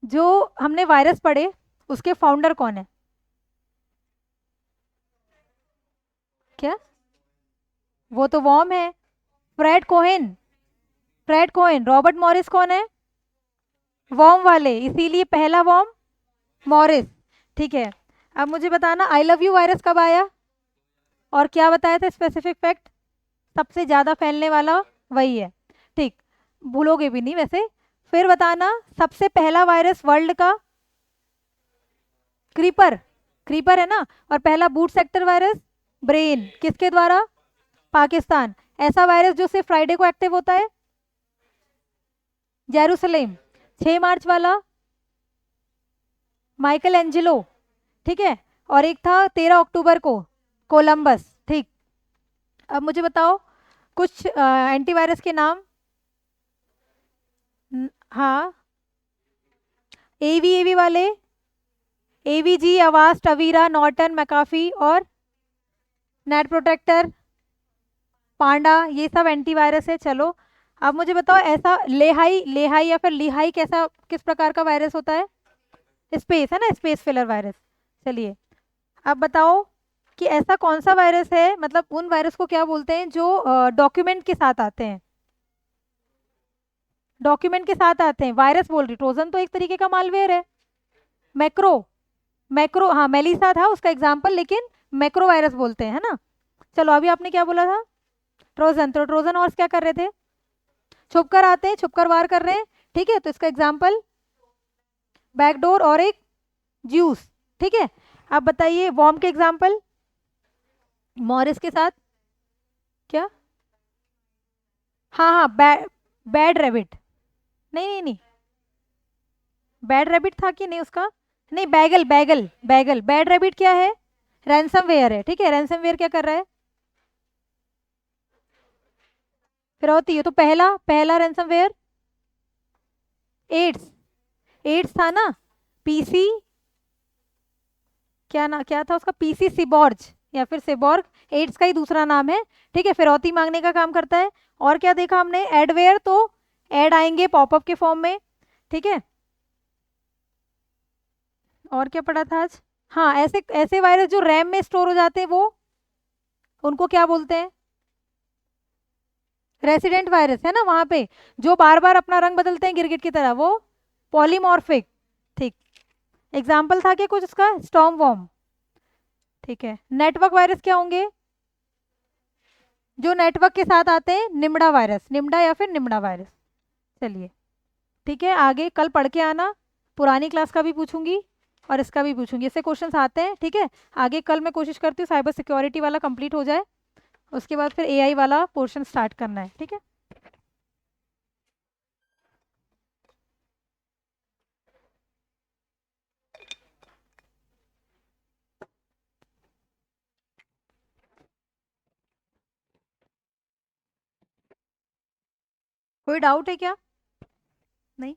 जो हमने वायरस पढ़े उसके फाउंडर कौन है? क्या? वो तो वॉर्म है, Fred Cohen. Fred Cohen. Robert Morris कौन है? वॉर्म वाले, इसीलिए पहला वॉर्म मॉरिस। ठीक है, अब मुझे बताना आई लव यू वायरस कब आया और क्या बताया था स्पेसिफिक फैक्ट? सबसे ज्यादा फैलने वाला वही है। ठीक, भूलोगे भी नहीं वैसे। फिर बताना सबसे पहला वायरस वर्ल्ड का? क्रीपर। क्रीपर है ना। और पहला बूट सेक्टर वायरस ब्रेन, किसके द्वारा? पाकिस्तान। ऐसा वायरस जो सिर्फ फ्राइडे को एक्टिव होता है? जेरूसलेम। 6 मार्च वाला? Michael Angelo. ठीक है, और एक था 13 अक्टूबर को, कोलंबस। ठीक, अब मुझे बताओ कुछ एंटीवायरस के नाम। हाँ, एवी वाले, एवीजी, अवास्ट, अवीरा, नॉर्टन, मैकाफी और नेट प्रोटेक्टर, पांडा, ये सब एंटीवायरस है। चलो, अब मुझे बताओ ऐसा लेहाई, लेहाई या फिर लिहाई कैसा, किस प्रकार का वायरस होता है? स्पेस है ना, स्पेस फिलर वायरस। चलिए, अब बताओ कि ऐसा कौन सा वायरस है, मतलब उन वायरस को क्या बोलते हैं जो डॉक्यूमेंट के साथ आते हैं? डॉक्यूमेंट के साथ आते हैं, वायरस बोल रही, ट्रोजन तो एक तरीके का मालवेयर है। मैक्रो, मैक्रो, हाँ मेलिसा था उसका एग्जाम्पल, लेकिन मैक्रो वायरस बोलते हैं, है ना। चलो, अभी आपने क्या बोला था? ट्रोजन, तो ट्रोजन और क्या कर रहे थे? छुपकर आते हैं, छुपकर वार कर रहे हैं। ठीक है, तो इसका एग्जाम्पल बैकडोर और एक ज्यूस। ठीक है, अब बताइए वॉर्म के एग्जाम्पल, मॉरिस के साथ क्या? हाँ हाँ, बैड रैबिट, नहीं नहीं नहीं, बैड रैबिट था कि नहीं उसका? नहीं, bagel, bagel, bagel. Bad rabbit क्या है? रैंसमवेयर है। ठीक है, रैंसमवेयर क्या कर रहा है? फिरौती है। तो पहला पहला रैंसमवेयर एड्स, एड्स था ना, पीसी, क्या ना, क्या था उसका, पीसी सिबॉर्ज या फिर सिबॉर्ग, एड्स का ही दूसरा नाम है। ठीक है, फिरौती मांगने का काम करता है। और क्या देखा हमने? एडवेयर, तो एड आएंगे पॉपअप के फॉर्म में। ठीक है, और क्या पढ़ा था आज? हाँ, ऐसे ऐसे वायरस जो रैम में स्टोर हो जाते हैं, वो उनको क्या बोलते हैं? रेसिडेंट वायरस है ना, वहां पे जो बार बार अपना रंग बदलते हैं गिरगिट की तरह, वो पॉलीमॉर्फिक। ठीक, एग्जाम्पल था क्या कुछ उसका? Storm worm. ठीक है, नेटवर्क वायरस क्या होंगे? जो नेटवर्क के साथ आते हैं, निम्डा वायरस, निम्डा या फिर निम्डा वायरस। चलिए, ठीक है, आगे कल पढ़ के आना, पुरानी क्लास का भी पूछूंगी और इसका भी पूछूंगी, इससे क्वेश्चंस आते हैं। ठीक है, आगे कल मैं कोशिश करती हूँ साइबर सिक्योरिटी वाला कंप्लीट हो जाए, उसके बाद फिर एआई वाला पोर्शन स्टार्ट करना है। ठीक है, कोई डाउट है क्या? नहीं?